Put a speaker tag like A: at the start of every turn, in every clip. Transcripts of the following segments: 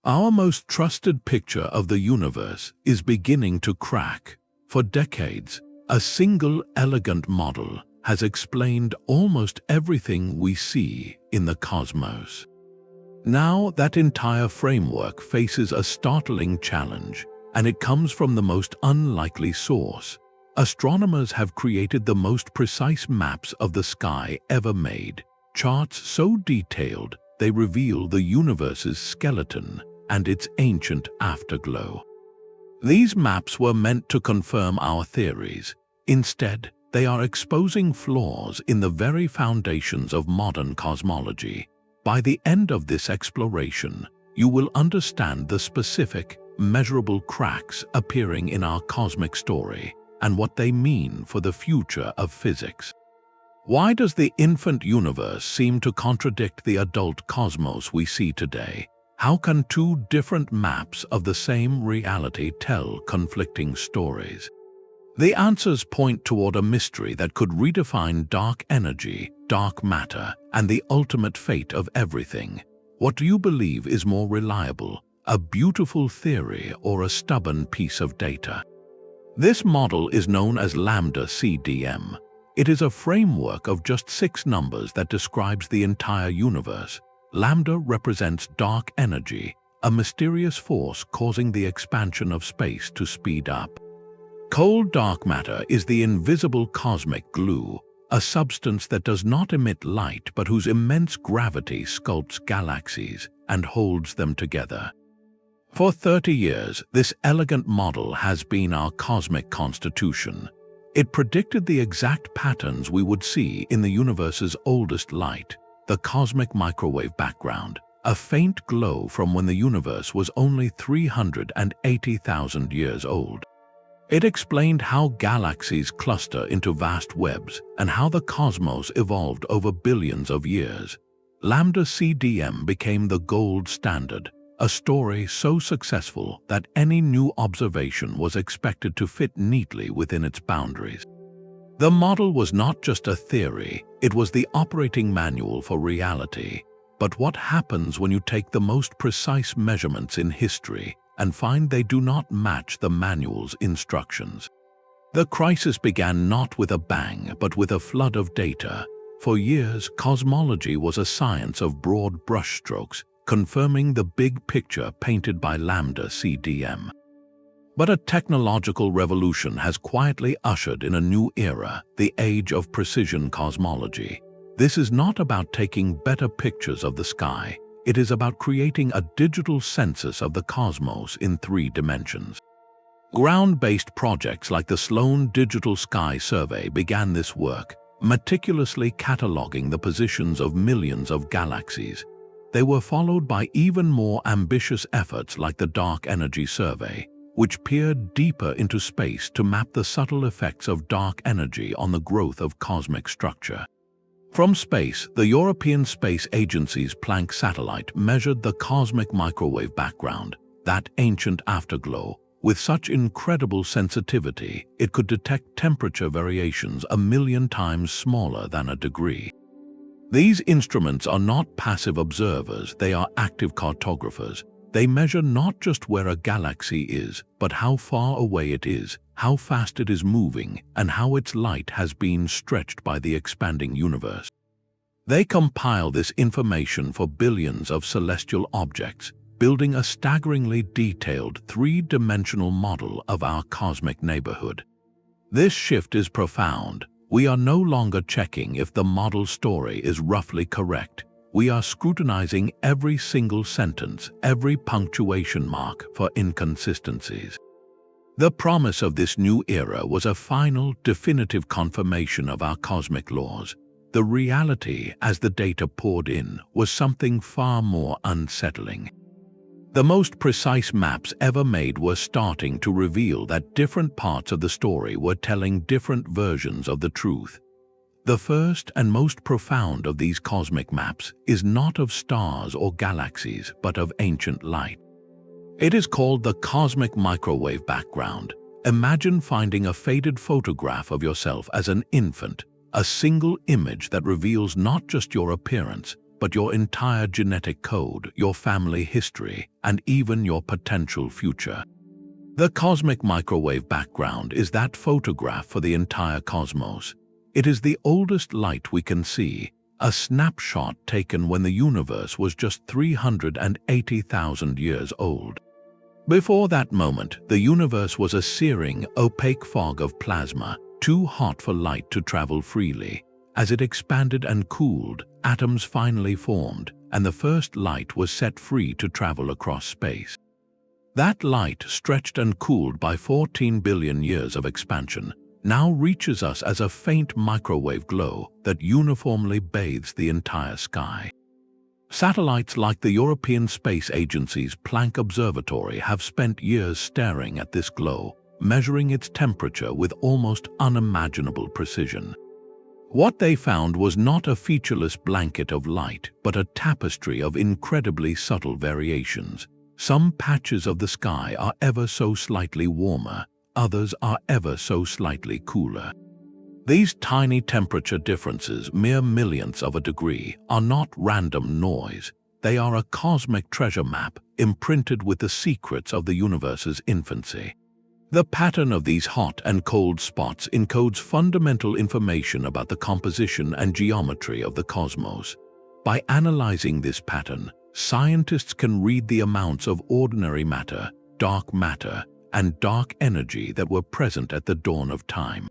A: Our most trusted picture of the universe is beginning to crack. For decades, a single elegant model has explained almost everything we see in the cosmos. Now that entire framework faces a startling challenge, and it comes from the most unlikely source. Astronomers have created the most precise maps of the sky ever made, charts so detailed they reveal the universe's skeleton and its ancient afterglow. These maps were meant to confirm our theories. Instead, they are exposing flaws in the very foundations of modern cosmology. By the end of this exploration, you will understand the specific, measurable cracks appearing in our cosmic story and what they mean for the future of physics. Why does the infant universe seem to contradict the adult cosmos we see today? How can two different maps of the same reality tell conflicting stories? The answers point toward a mystery that could redefine dark energy, dark matter, and the ultimate fate of everything. What do you believe is more reliable, a beautiful theory or a stubborn piece of data? This model is known as Lambda-CDM. It is a framework of just 6 numbers that describes the entire universe. Lambda represents dark energy, a mysterious force causing the expansion of space to speed up. Cold dark matter is the invisible cosmic glue, a substance that does not emit light but whose immense gravity sculpts galaxies and holds them together. For 30 years, this elegant model has been our cosmic constitution. It predicted the exact patterns we would see in the universe's oldest light, the cosmic microwave background, a faint glow from when the universe was only 380,000 years old. It explained how galaxies cluster into vast webs and how the cosmos evolved over billions of years. Lambda-CDM became the gold standard, a story so successful that any new observation was expected to fit neatly within its boundaries. The model was not just a theory, it was the operating manual for reality. But what happens when you take the most precise measurements in history and find they do not match the manual's instructions? The crisis began not with a bang, but with a flood of data. For years, cosmology was a science of broad brushstrokes, confirming the big picture painted by Lambda-CDM. But a technological revolution has quietly ushered in a new era, the age of precision cosmology. This is not about taking better pictures of the sky. It is about creating a digital census of the cosmos in 3 dimensions. Ground-based projects like the Sloan Digital Sky Survey began this work, meticulously cataloging the positions of millions of galaxies. They were followed by even more ambitious efforts like the Dark Energy Survey, which peered deeper into space to map the subtle effects of dark energy on the growth of cosmic structure. From space, the European Space Agency's Planck satellite measured the cosmic microwave background, that ancient afterglow. With such incredible sensitivity, it could detect temperature variations 1,000,000 times smaller than a degree. These instruments are not passive observers, they are active cartographers. They measure not just where a galaxy is, but how far away it is, how fast it is moving, and how its light has been stretched by the expanding universe. They compile this information for billions of celestial objects, building a staggeringly detailed 3-dimensional model of our cosmic neighborhood. This shift is profound. We are no longer checking if the model story is roughly correct. We are scrutinizing every single sentence, every punctuation mark for inconsistencies. The promise of this new era was a final, definitive confirmation of our cosmic laws. The reality, as the data poured in, was something far more unsettling. The most precise maps ever made were starting to reveal that different parts of the story were telling different versions of the truth. The first and most profound of these cosmic maps is not of stars or galaxies, but of ancient light. It is called the cosmic microwave background. Imagine finding a faded photograph of yourself as an infant, a single image that reveals not just your appearance, but your entire genetic code, your family history, and even your potential future. The cosmic microwave background is that photograph for the entire cosmos. It is the oldest light we can see, a snapshot taken when the universe was just 380,000 years old. Before that moment, the universe was a searing, opaque fog of plasma, too hot for light to travel freely. As it expanded and cooled, atoms finally formed, and the first light was set free to travel across space. That light, stretched and cooled by 14 billion years of expansion, now reaches us as a faint microwave glow that uniformly bathes the entire sky. Satellites like the European Space Agency's Planck Observatory have spent years staring at this glow, measuring its temperature with almost unimaginable precision. What they found was not a featureless blanket of light, but a tapestry of incredibly subtle variations. Some patches of the sky are ever so slightly warmer, others are ever so slightly cooler. These tiny temperature differences, mere millionths of a degree, are not random noise. They are a cosmic treasure map imprinted with the secrets of the universe's infancy. The pattern of these hot and cold spots encodes fundamental information about the composition and geometry of the cosmos. By analyzing this pattern, scientists can read the amounts of ordinary matter, dark matter, and dark energy that were present at the dawn of time.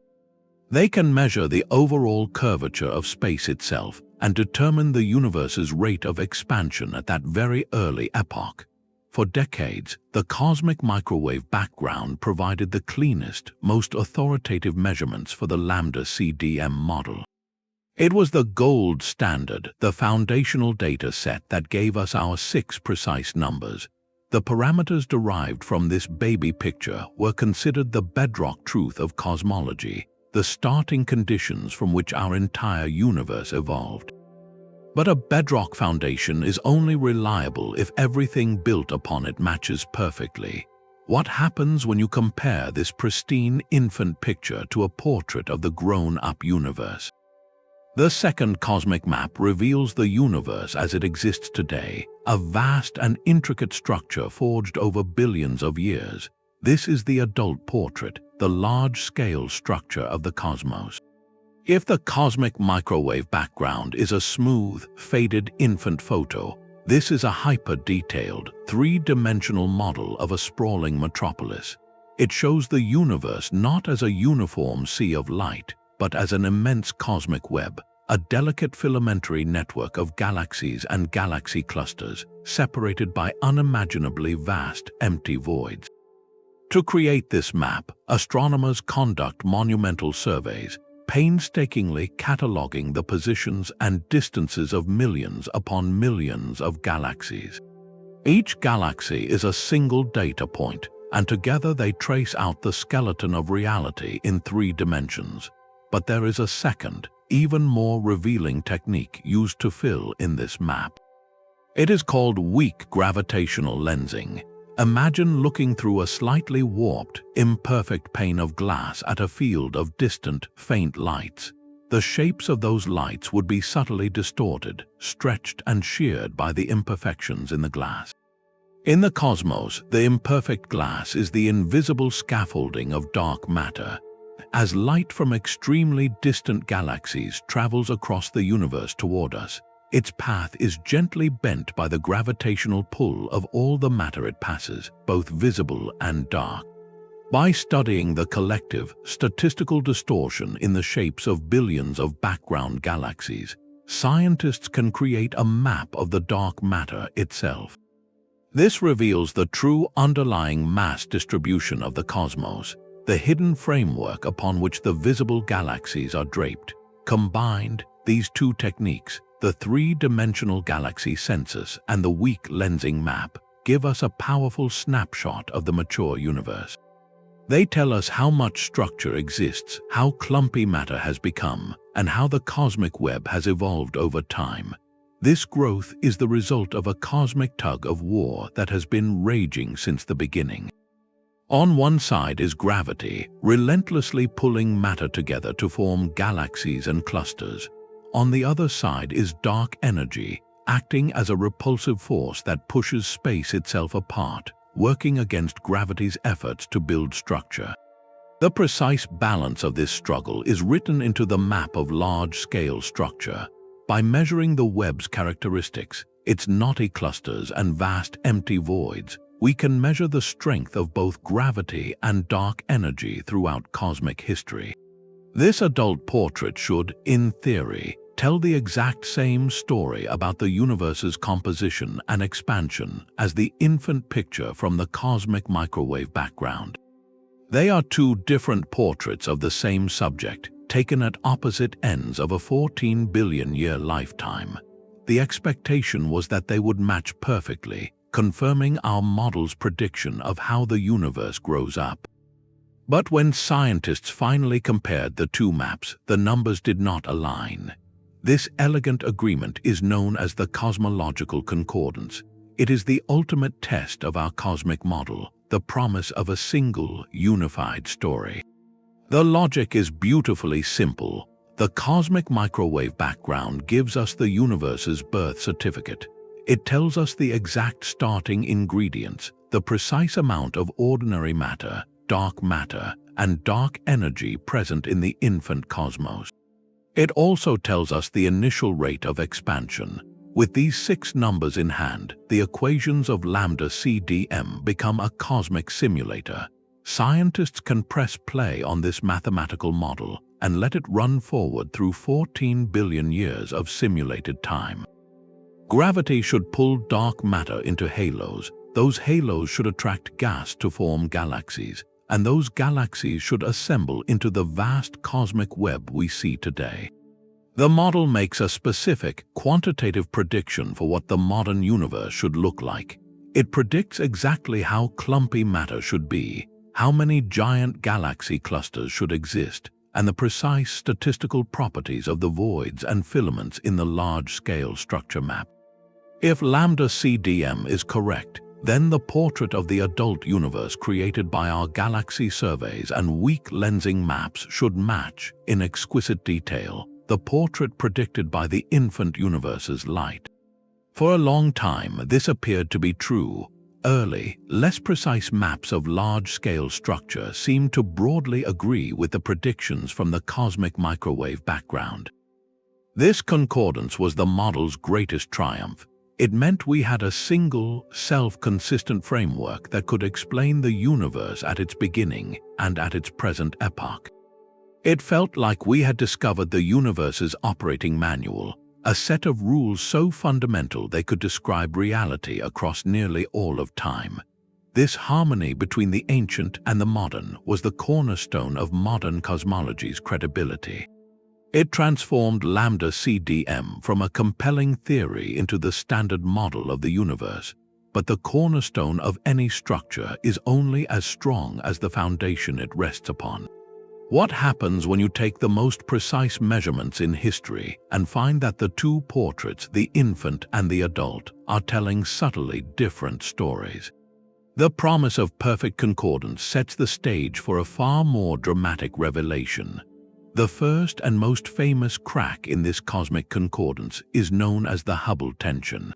A: They can measure the overall curvature of space itself and determine the universe's rate of expansion at that very early epoch. For decades, the cosmic microwave background provided the cleanest, most authoritative measurements for the Lambda-CDM model. It was the gold standard, the foundational data set that gave us our 6 precise numbers. The parameters derived from this baby picture were considered the bedrock truth of cosmology, the starting conditions from which our entire universe evolved. But a bedrock foundation is only reliable if everything built upon it matches perfectly. What happens when you compare this pristine infant picture to a portrait of the grown-up universe? The second cosmic map reveals the universe as it exists today, a vast and intricate structure forged over billions of years. This is the adult portrait, the large-scale structure of the cosmos. If the cosmic microwave background is a smooth, faded infant photo, this is a hyper-detailed, three-dimensional model of a sprawling metropolis. It shows the universe not as a uniform sea of light, but as an immense cosmic web, a delicate filamentary network of galaxies and galaxy clusters, separated by unimaginably vast, empty voids. To create this map, astronomers conduct monumental surveys, painstakingly cataloging the positions and distances of millions upon millions of galaxies. Each galaxy is a single data point, and together they trace out the skeleton of reality in 3 dimensions. But there is a second, even more revealing technique used to fill in this map. It is called weak gravitational lensing. Imagine looking through a slightly warped, imperfect pane of glass at a field of distant, faint lights. The shapes of those lights would be subtly distorted, stretched and sheared by the imperfections in the glass. In the cosmos, the imperfect glass is the invisible scaffolding of dark matter. As light from extremely distant galaxies travels across the universe toward us, its path is gently bent by the gravitational pull of all the matter it passes, both visible and dark. By studying the collective, statistical distortion in the shapes of billions of background galaxies, scientists can create a map of the dark matter itself. This reveals the true underlying mass distribution of the cosmos, the hidden framework upon which the visible galaxies are draped. Combined, these two techniques, the three-dimensional galaxy census and the weak lensing map, give us a powerful snapshot of the mature universe. They tell us how much structure exists, how clumpy matter has become, and how the cosmic web has evolved over time. This growth is the result of a cosmic tug-of-war that has been raging since the beginning. On one side is gravity, relentlessly pulling matter together to form galaxies and clusters. On the other side is dark energy, acting as a repulsive force that pushes space itself apart, working against gravity's efforts to build structure. The precise balance of this struggle is written into the map of large-scale structure. By measuring the web's characteristics, its knotty clusters and vast empty voids, we can measure the strength of both gravity and dark energy throughout cosmic history. This adult portrait should, in theory, tell the exact same story about the universe's composition and expansion as the infant picture from the cosmic microwave background. They are two different portraits of the same subject, taken at opposite ends of a 14 billion-year lifetime. The expectation was that they would match perfectly, confirming our model's prediction of how the universe grows up. But when scientists finally compared the two maps, the numbers did not align. This elegant agreement is known as the cosmological concordance. It is the ultimate test of our cosmic model, the promise of a single, unified story. The logic is beautifully simple. The cosmic microwave background gives us the universe's birth certificate. It tells us the exact starting ingredients, the precise amount of ordinary matter, dark matter, and dark energy present in the infant cosmos. It also tells us the initial rate of expansion. With these 6 numbers in hand, the equations of Lambda-CDM become a cosmic simulator. Scientists can press play on this mathematical model and let it run forward through 14 billion years of simulated time. Gravity should pull dark matter into halos. Those halos should attract gas to form galaxies, and those galaxies should assemble into the vast cosmic web we see today. The model makes a specific, quantitative prediction for what the modern universe should look like. It predicts exactly how clumpy matter should be, how many giant galaxy clusters should exist, and the precise statistical properties of the voids and filaments in the large-scale structure map. If Lambda-CDM is correct, then the portrait of the adult universe created by our galaxy surveys and weak lensing maps should match, in exquisite detail, the portrait predicted by the infant universe's light. For a long time, this appeared to be true. Early, less precise maps of large-scale structure seemed to broadly agree with the predictions from the cosmic microwave background. This concordance was the model's greatest triumph. It meant we had a single, self-consistent framework that could explain the universe at its beginning and at its present epoch. It felt like we had discovered the universe's operating manual, a set of rules so fundamental they could describe reality across nearly all of time. This harmony between the ancient and the modern was the cornerstone of modern cosmology's credibility. It transformed Lambda-CDM from a compelling theory into the standard model of the universe. But the cornerstone of any structure is only as strong as the foundation it rests upon. What happens when you take the most precise measurements in history and find that the two portraits, the infant and the adult, are telling subtly different stories? The promise of perfect concordance sets the stage for a far more dramatic revelation. The first and most famous crack in this cosmic concordance is known as the Hubble tension.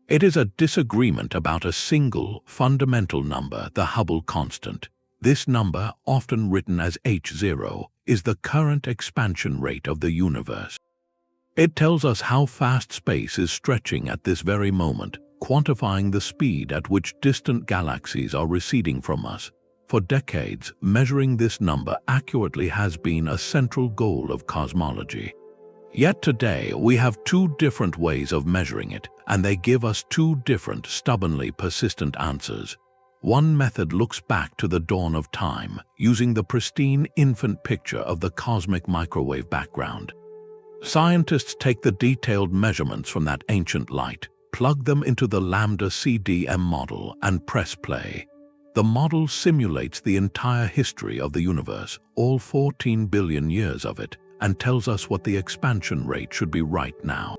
A: It is a disagreement about a single, fundamental number, the Hubble constant. This number, often written as h0, is the current expansion rate of the universe. It tells us how fast space is stretching at this very moment, quantifying the speed at which distant galaxies are receding from us. For decades, measuring this number accurately has been a central goal of cosmology. Yet today, we have two different ways of measuring it, and they give us two different, stubbornly persistent answers. One method looks back to the dawn of time, using the pristine infant picture of the cosmic microwave background. Scientists take the detailed measurements from that ancient light, plug them into the Lambda-CDM model, and press play. The model simulates the entire history of the universe, all 14 billion years of it, and tells us what the expansion rate should be right now.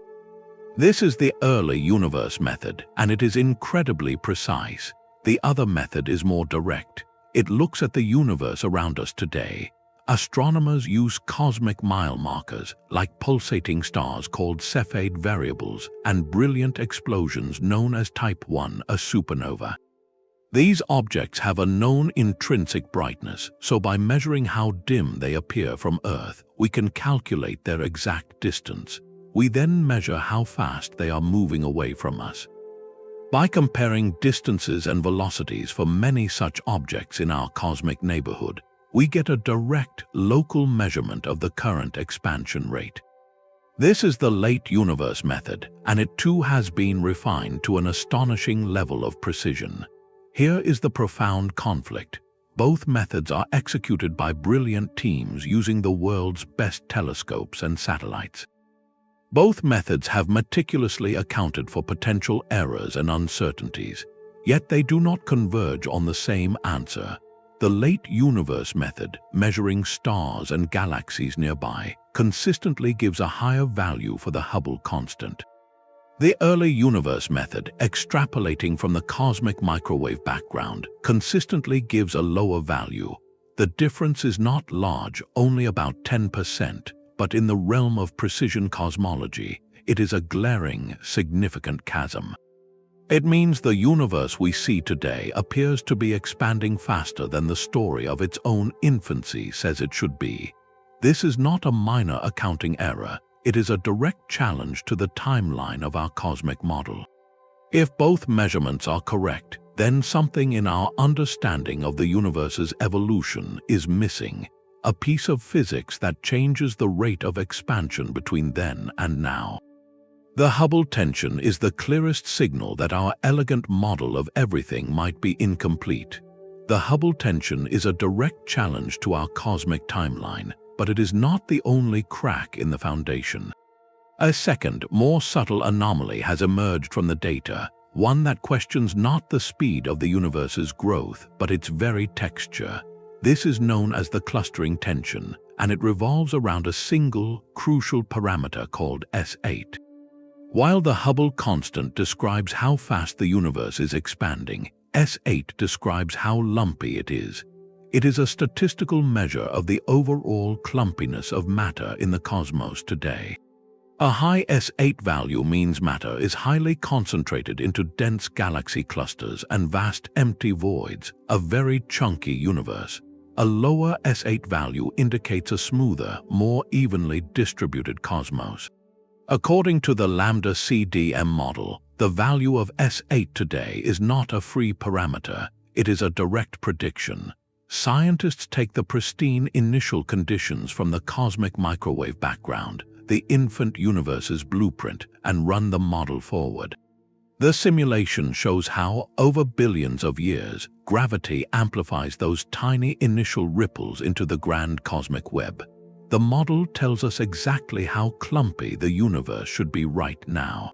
A: This is the early universe method, and it is incredibly precise. The other method is more direct. It looks at the universe around us today. astronomers use cosmic mile markers like pulsating stars called Cepheid variables and brilliant explosions known as Type 1, a supernova. These objects have a known intrinsic brightness, so by measuring how dim they appear from Earth, we can calculate their exact distance. We then measure how fast they are moving away from us. By comparing distances and velocities for many such objects in our cosmic neighborhood, we get a direct, local measurement of the current expansion rate. This is the late universe method, and it too has been refined to an astonishing level of precision. Here is the profound conflict. Both methods are executed by brilliant teams using the world's best telescopes and satellites. Both methods have meticulously accounted for potential errors and uncertainties, yet they do not converge on the same answer. The late universe method, measuring stars and galaxies nearby, consistently gives a higher value for the Hubble constant. The early universe method, extrapolating from the cosmic microwave background, consistently gives a lower value. The difference is not large, only about 10%, but in the realm of precision cosmology, it is a glaring, significant chasm. It means the universe we see today appears to be expanding faster than the story of its own infancy says it should be. This is not a minor accounting error. It is a direct challenge to the timeline of our cosmic model. If both measurements are correct, then something in our understanding of the universe's evolution is missing, a piece of physics that changes the rate of expansion between then and now. The Hubble tension is the clearest signal that our elegant model of everything might be incomplete. The Hubble tension is a direct challenge to our cosmic timeline, but it is not the only crack in the foundation. A second, more subtle anomaly has emerged from the data, one that questions not the speed of the universe's growth, but its very texture. This is known as the clustering tension, and it revolves around a single, crucial parameter called S8. While the Hubble constant describes how fast the universe is expanding, S8 describes how lumpy it is. It is a statistical measure of the overall clumpiness of matter in the cosmos today. A high S8 value means matter is highly concentrated into dense galaxy clusters and vast empty voids, a very chunky universe. A lower S8 value indicates a smoother, more evenly distributed cosmos. According to the Lambda-CDM model, the value of S8 today is not a free parameter, it is a direct prediction. Scientists take the pristine initial conditions from the cosmic microwave background, the infant universe's blueprint, and run the model forward. The simulation shows how, over billions of years, gravity amplifies those tiny initial ripples into the grand cosmic web. The model tells us exactly how clumpy the universe should be right now.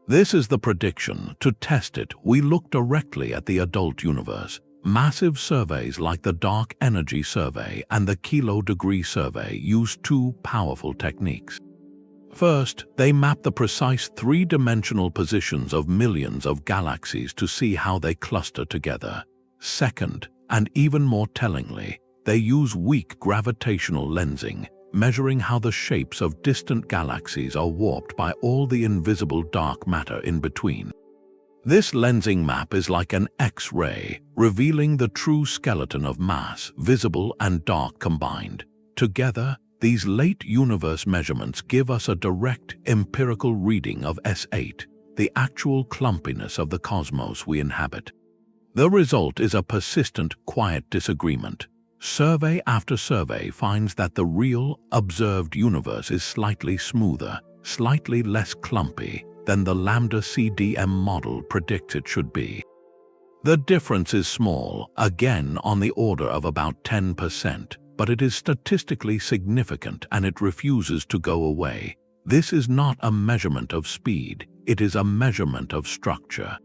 A: This is the prediction. To test it, we look directly at the adult universe. Massive surveys like the Dark Energy Survey and the Kilo-Degree Survey use two powerful techniques. First, they map the precise three-dimensional positions of millions of galaxies to see how they cluster together. Second, and even more tellingly, they use weak gravitational lensing, measuring how the shapes of distant galaxies are warped by all the invisible dark matter in between. This lensing map is like an X-ray, revealing the true skeleton of mass, visible and dark combined. Together, these late universe measurements give us a direct, empirical reading of S8, the actual clumpiness of the cosmos we inhabit. The result is a persistent, quiet disagreement. Survey after survey finds that the real, observed universe is slightly smoother, slightly less clumpy than the Lambda-CDM model predicts it should be. The difference is small, again on the order of about 10%, but it is statistically significant and it refuses to go away. This is not a measurement of speed, it is a measurement of structure.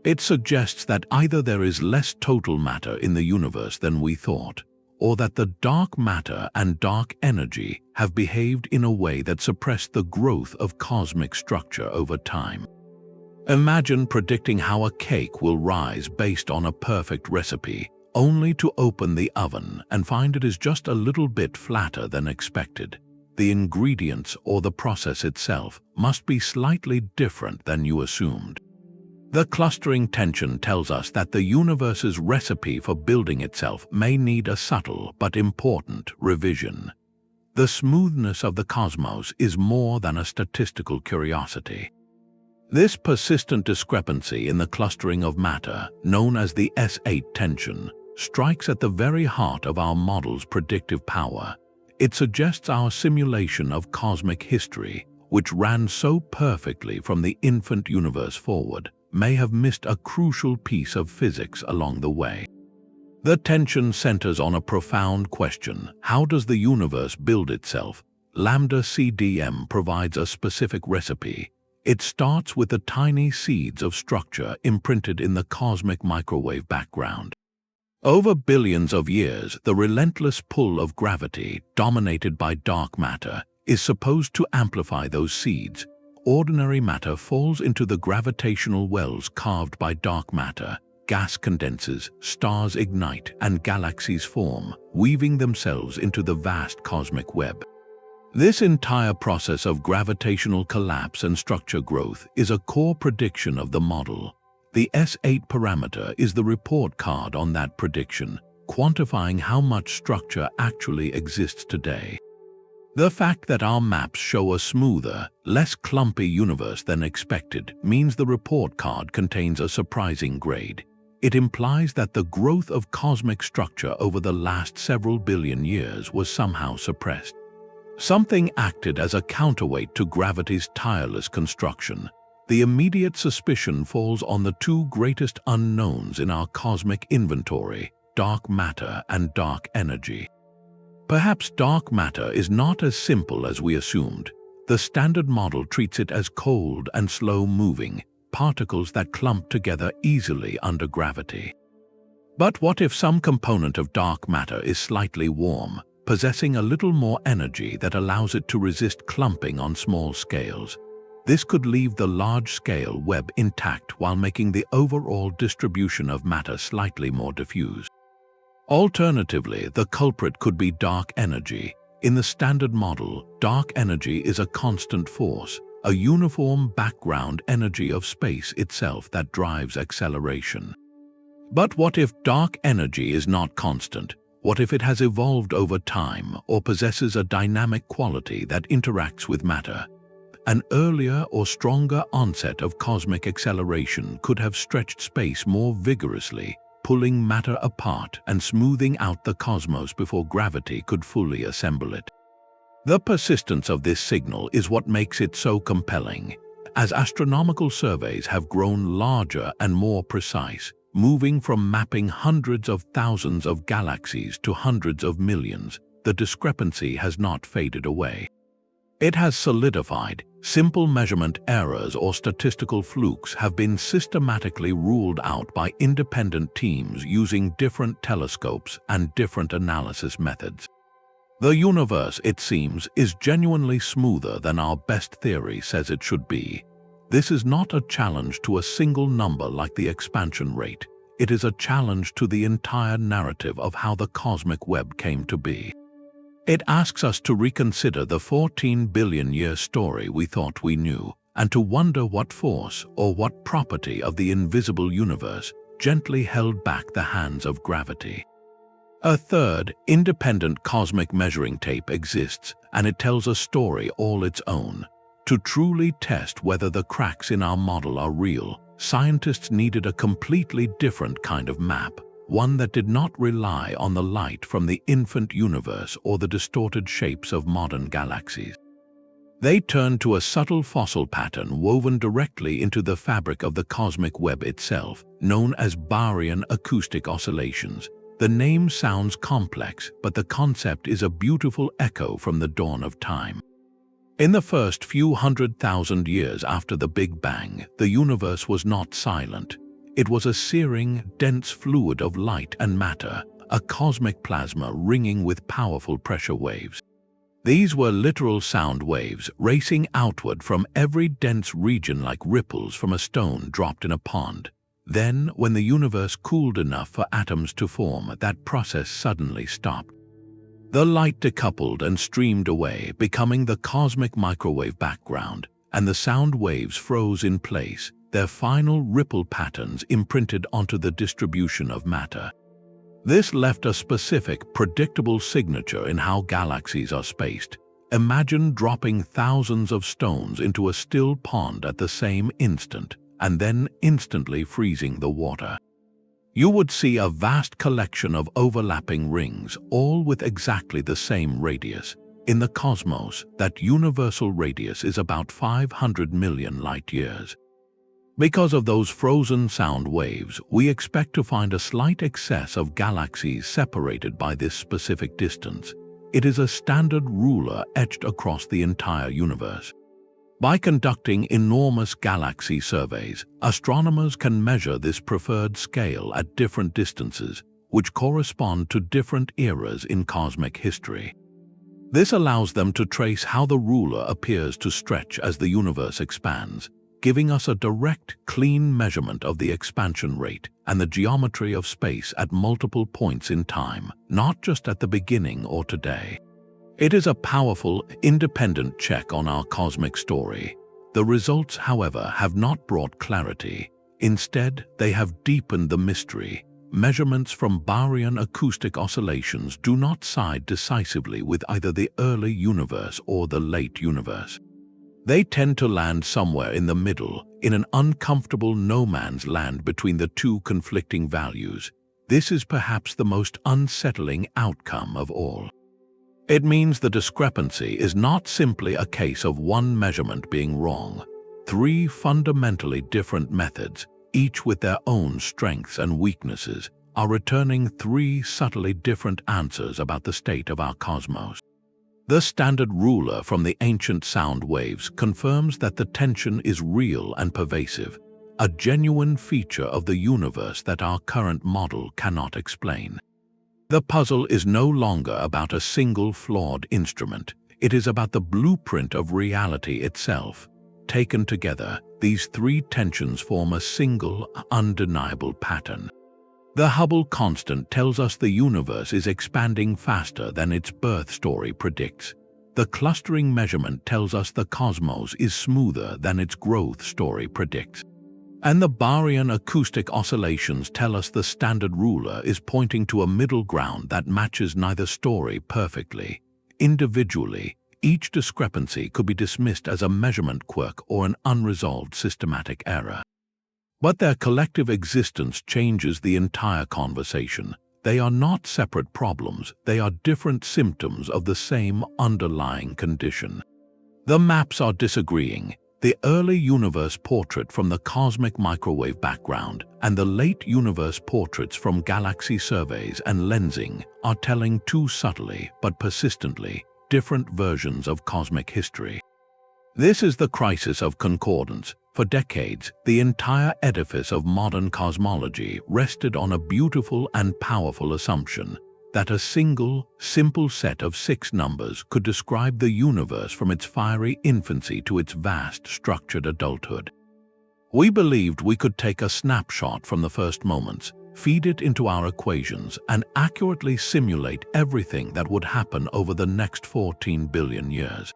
A: It suggests that either there is less total matter in the universe than we thought, or that the dark matter and dark energy have behaved in a way that suppressed the growth of cosmic structure over time. Imagine predicting how a cake will rise based on a perfect recipe, only to open the oven and find it is just a little bit flatter than expected. The ingredients or the process itself must be slightly different than you assumed. The clustering tension tells us that the universe's recipe for building itself may need a subtle but important revision. The smoothness of the cosmos is more than a statistical curiosity. This persistent discrepancy in the clustering of matter, known as the S8 tension, strikes at the very heart of our model's predictive power. It suggests our simulation of cosmic history, which ran so perfectly from the infant universe forward, may have missed a crucial piece of physics along the way. The tension centers on a profound question: how does the universe build itself? Lambda-CDM provides a specific recipe. It starts with the tiny seeds of structure imprinted in the cosmic microwave background. Over billions of years, the relentless pull of gravity, dominated by dark matter, is supposed to amplify those seeds. Ordinary matter falls into the gravitational wells carved by dark matter. Gas condenses, stars ignite, and galaxies form, weaving themselves into the vast cosmic web. This entire process of gravitational collapse and structure growth is a core prediction of the model. The S8 parameter is the report card on that prediction, quantifying how much structure actually exists today. The fact that our maps show a smoother, less clumpy universe than expected means the report card contains a surprising grade. It implies that the growth of cosmic structure over the last several billion years was somehow suppressed. Something acted as a counterweight to gravity's tireless construction. The immediate suspicion falls on the two greatest unknowns in our cosmic inventory: dark matter and dark energy. Perhaps dark matter is not as simple as we assumed. The standard model treats it as cold and slow-moving, particles that clump together easily under gravity. But what if some component of dark matter is slightly warm, possessing a little more energy that allows it to resist clumping on small scales? This could leave the large-scale web intact while making the overall distribution of matter slightly more diffuse. Alternatively, the culprit could be dark energy. In the standard model, dark energy is a constant force, a uniform background energy of space itself that drives acceleration. But what if dark energy is not constant? What if it has evolved over time or possesses a dynamic quality that interacts with matter? An earlier or stronger onset of cosmic acceleration could have stretched space more vigorously, pulling matter apart and smoothing out the cosmos before gravity could fully assemble it. The persistence of this signal is what makes it so compelling. As astronomical surveys have grown larger and more precise, moving from mapping hundreds of thousands of galaxies to hundreds of millions, the discrepancy has not faded away. It has solidified. Simple measurement errors or statistical flukes have been systematically ruled out by independent teams using different telescopes and different analysis methods. The universe, it seems, is genuinely smoother than our best theory says it should be. This is not a challenge to a single number like the expansion rate. It is a challenge to the entire narrative of how the cosmic web came to be. It asks us to reconsider the 14-billion-year story we thought we knew, and to wonder what force or what property of the invisible universe gently held back the hands of gravity. A third, independent cosmic measuring tape exists, and it tells a story all its own. To truly test whether the cracks in our model are real, scientists needed a completely different kind of map. One that did not rely on the light from the infant universe or the distorted shapes of modern galaxies. They turned to a subtle fossil pattern woven directly into the fabric of the cosmic web itself, known as Baryon acoustic oscillations. The name sounds complex, but the concept is a beautiful echo from the dawn of time. In the first few 100,000 years after the Big Bang, the universe was not silent. It was a searing, dense fluid of light and matter, a cosmic plasma ringing with powerful pressure waves. These were literal sound waves racing outward from every dense region like ripples from a stone dropped in a pond. Then, when the universe cooled enough for atoms to form, that process suddenly stopped. The light decoupled and streamed away, becoming the cosmic microwave background, and the sound waves froze in place, their final ripple patterns imprinted onto the distribution of matter. This left a specific, predictable signature in how galaxies are spaced. Imagine dropping thousands of stones into a still pond at the same instant, and then instantly freezing the water. You would see a vast collection of overlapping rings, all with exactly the same radius. In the cosmos, that universal radius is about 500 million light-years. Because of those frozen sound waves, we expect to find a slight excess of galaxies separated by this specific distance. It is a standard ruler etched across the entire universe. By conducting enormous galaxy surveys, astronomers can measure this preferred scale at different distances, which correspond to different eras in cosmic history. This allows them to trace how the ruler appears to stretch as the universe expands, giving us a direct, clean measurement of the expansion rate and the geometry of space at multiple points in time, not just at the beginning or today. It is a powerful, independent check on our cosmic story. The results, however, have not brought clarity. Instead, they have deepened the mystery. Measurements from Baryon acoustic oscillations do not side decisively with either the early universe or the late universe. They tend to land somewhere in the middle, in an uncomfortable no-man's land between the two conflicting values. This is perhaps the most unsettling outcome of all. It means the discrepancy is not simply a case of one measurement being wrong. Three fundamentally different methods, each with their own strengths and weaknesses, are returning three subtly different answers about the state of our cosmos. The standard ruler from the ancient sound waves confirms that the tension is real and pervasive, a genuine feature of the universe that our current model cannot explain. The puzzle is no longer about a single flawed instrument. It is about the blueprint of reality itself. Taken together, these three tensions form a single, undeniable pattern. The Hubble constant tells us the universe is expanding faster than its birth story predicts. The clustering measurement tells us the cosmos is smoother than its growth story predicts. And the Baryon acoustic oscillations tell us the standard ruler is pointing to a middle ground that matches neither story perfectly. Individually, each discrepancy could be dismissed as a measurement quirk or an unresolved systematic error. But their collective existence changes the entire conversation. They are not separate problems, they are different symptoms of the same underlying condition. The maps are disagreeing. The early universe portrait from the cosmic microwave background and the late universe portraits from galaxy surveys and lensing are telling two subtly but persistently different versions of cosmic history. This is the crisis of concordance. For decades, the entire edifice of modern cosmology rested on a beautiful and powerful assumption that a single, simple set of 6 numbers could describe the universe from its fiery infancy to its vast, structured adulthood. We believed we could take a snapshot from the first moments, feed it into our equations, and accurately simulate everything that would happen over the next 14 billion years.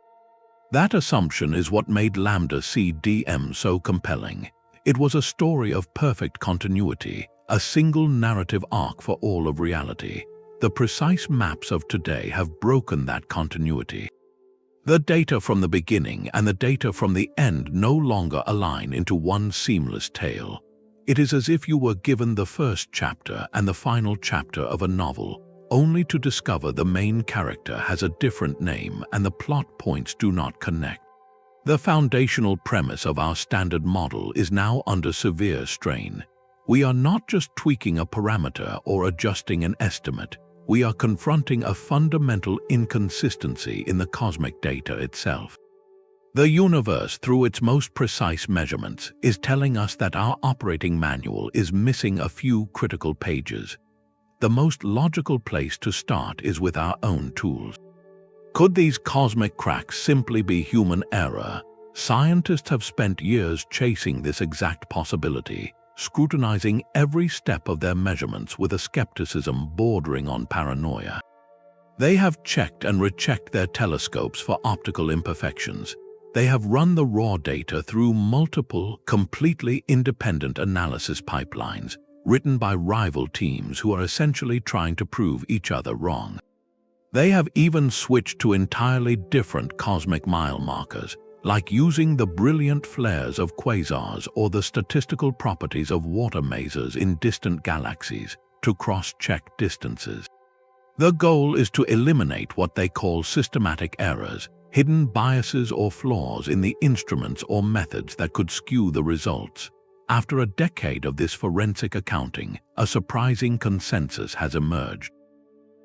A: That assumption is what made Lambda-CDM so compelling. It was a story of perfect continuity, a single narrative arc for all of reality. The precise maps of today have broken that continuity. The data from the beginning and the data from the end no longer align into one seamless tale. It is as if you were given the first chapter and the final chapter of a novel, only to discover the main character has a different name and the plot points do not connect. The foundational premise of our standard model is now under severe strain. We are not just tweaking a parameter or adjusting an estimate. We are confronting a fundamental inconsistency in the cosmic data itself. The universe, through its most precise measurements, is telling us that our operating manual is missing a few critical pages. The most logical place to start is with our own tools. Could these cosmic cracks simply be human error? Scientists have spent years chasing this exact possibility, scrutinizing every step of their measurements with a skepticism bordering on paranoia. They have checked and rechecked their telescopes for optical imperfections. They have run the raw data through multiple, completely independent analysis pipelines, written by rival teams who are essentially trying to prove each other wrong. They have even switched to entirely different cosmic mile markers, like using the brilliant flares of quasars or the statistical properties of water mazes in distant galaxies, to cross-check distances. The goal is to eliminate what they call systematic errors, hidden biases or flaws in the instruments or methods that could skew the results. After a decade of this forensic accounting, a surprising consensus has emerged.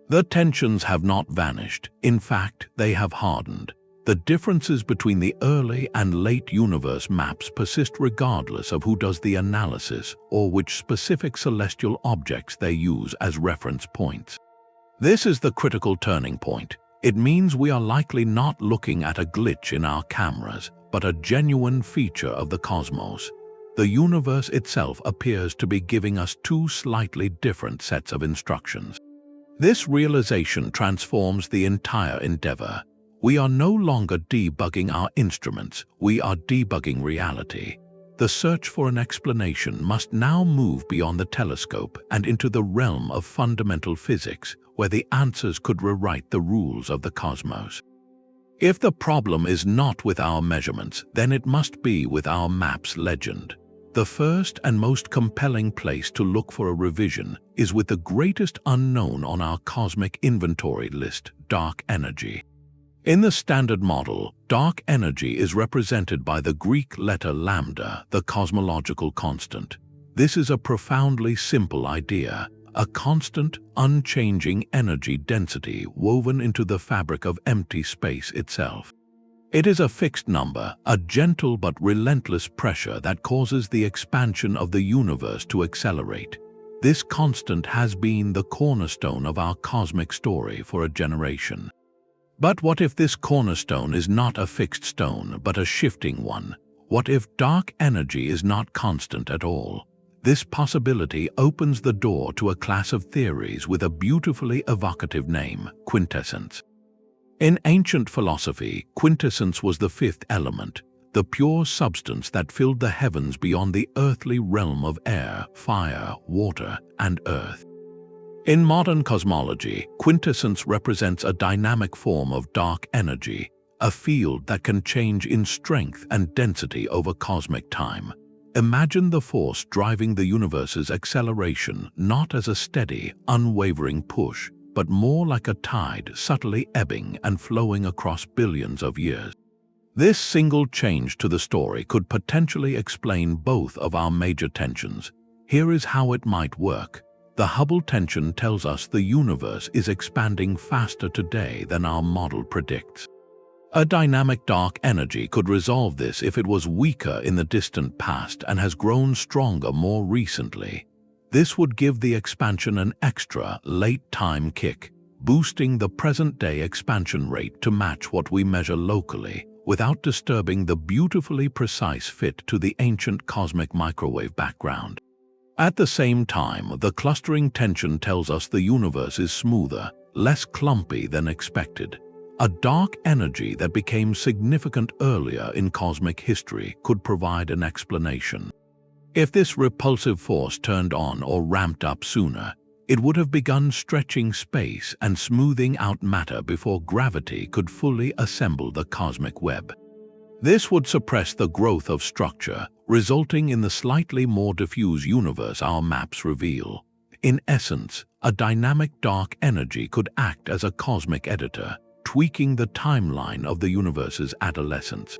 A: The tensions have not vanished. In fact, they have hardened. The differences between the early and late universe maps persist regardless of who does the analysis or which specific celestial objects they use as reference points. This is the critical turning point. It means we are likely not looking at a glitch in our cameras, but a genuine feature of the cosmos. The universe itself appears to be giving us two slightly different sets of instructions. This realization transforms the entire endeavor. We are no longer debugging our instruments, we are debugging reality. The search for an explanation must now move beyond the telescope and into the realm of fundamental physics, where the answers could rewrite the rules of the cosmos. If the problem is not with our measurements, then it must be with our map's legend. The first and most compelling place to look for a revision is with the greatest unknown on our cosmic inventory list, dark energy. In the Standard Model, dark energy is represented by the Greek letter lambda, the cosmological constant. This is a profoundly simple idea, a constant, unchanging energy density woven into the fabric of empty space itself. It is a fixed number, a gentle but relentless pressure that causes the expansion of the universe to accelerate. This constant has been the cornerstone of our cosmic story for a generation. But what if this cornerstone is not a fixed stone, but a shifting one? What if dark energy is not constant at all? This possibility opens the door to a class of theories with a beautifully evocative name, quintessence. In ancient philosophy, quintessence was the fifth element, the pure substance that filled the heavens beyond the earthly realm of air, fire, water, and earth. In modern cosmology, quintessence represents a dynamic form of dark energy, a field that can change in strength and density over cosmic time. Imagine the force driving the universe's acceleration not as a steady, unwavering push, but more like a tide subtly ebbing and flowing across billions of years. This single change to the story could potentially explain both of our major tensions. Here is how it might work. The Hubble tension tells us the universe is expanding faster today than our model predicts. A dynamic dark energy could resolve this if it was weaker in the distant past and has grown stronger more recently. This would give the expansion an extra, late-time kick, boosting the present-day expansion rate to match what we measure locally, without disturbing the beautifully precise fit to the ancient cosmic microwave background. At the same time, the clustering tension tells us the universe is smoother, less clumpy than expected. A dark energy that became significant earlier in cosmic history could provide an explanation. If this repulsive force turned on or ramped up sooner, it would have begun stretching space and smoothing out matter before gravity could fully assemble the cosmic web. This would suppress the growth of structure, resulting in the slightly more diffuse universe our maps reveal. In essence, a dynamic dark energy could act as a cosmic editor, tweaking the timeline of the universe's adolescence.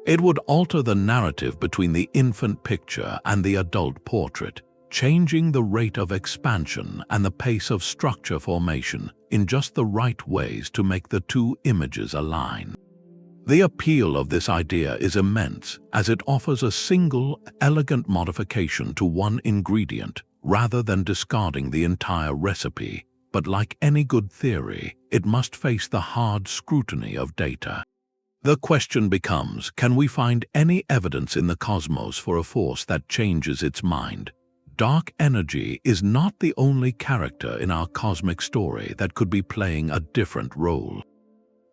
A: It would alter the narrative between the infant picture and the adult portrait, changing the rate of expansion and the pace of structure formation in just the right ways to make the two images align. The appeal of this idea is immense, as it offers a single, elegant modification to one ingredient, rather than discarding the entire recipe. But like any good theory, it must face the hard scrutiny of data. The question becomes, can we find any evidence in the cosmos for a force that changes its mind? Dark energy is not the only character in our cosmic story that could be playing a different role.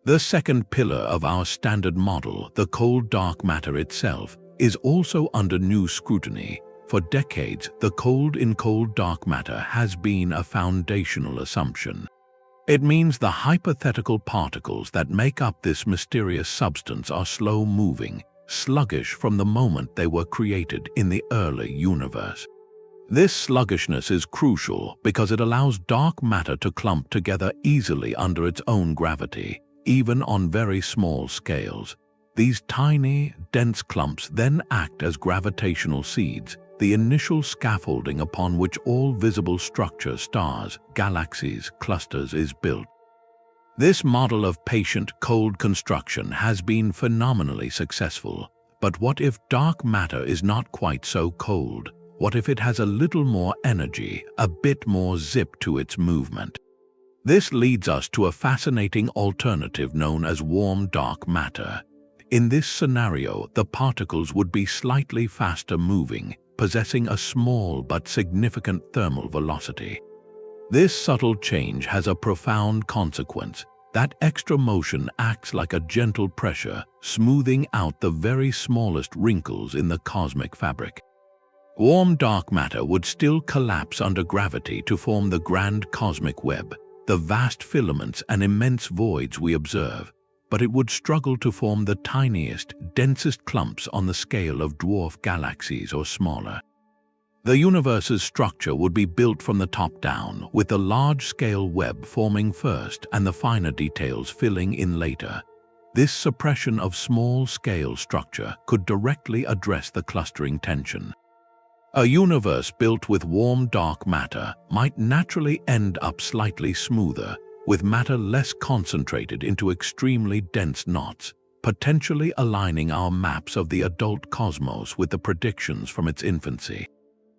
A: The second pillar of our standard model, the cold dark matter itself, is also under new scrutiny. For decades, the cold in cold dark matter has been a foundational assumption. It means the hypothetical particles that make up this mysterious substance are slow-moving, sluggish from the moment they were created in the early universe. This sluggishness is crucial because it allows dark matter to clump together easily under its own gravity, even on very small scales. These tiny, dense clumps then act as gravitational seeds, the initial scaffolding upon which all visible structure, stars, galaxies, clusters is built. This model of patient, cold construction has been phenomenally successful. But what if dark matter is not quite so cold? What if it has a little more energy, a bit more zip to its movement? This leads us to a fascinating alternative known as warm dark matter. In this scenario, the particles would be slightly faster moving, possessing a small but significant thermal velocity. This subtle change has a profound consequence. That extra motion acts like a gentle pressure, smoothing out the very smallest wrinkles in the cosmic fabric. Warm dark matter would still collapse under gravity to form the grand cosmic web, the vast filaments and immense voids we observe, but it would struggle to form the tiniest, densest clumps on the scale of dwarf galaxies or smaller. The universe's structure would be built from the top down, with the large-scale web forming first and the finer details filling in later. This suppression of small-scale structure could directly address the clustering tension. A universe built with warm dark matter might naturally end up slightly smoother, with matter less concentrated into extremely dense knots, potentially aligning our maps of the adult cosmos with the predictions from its infancy.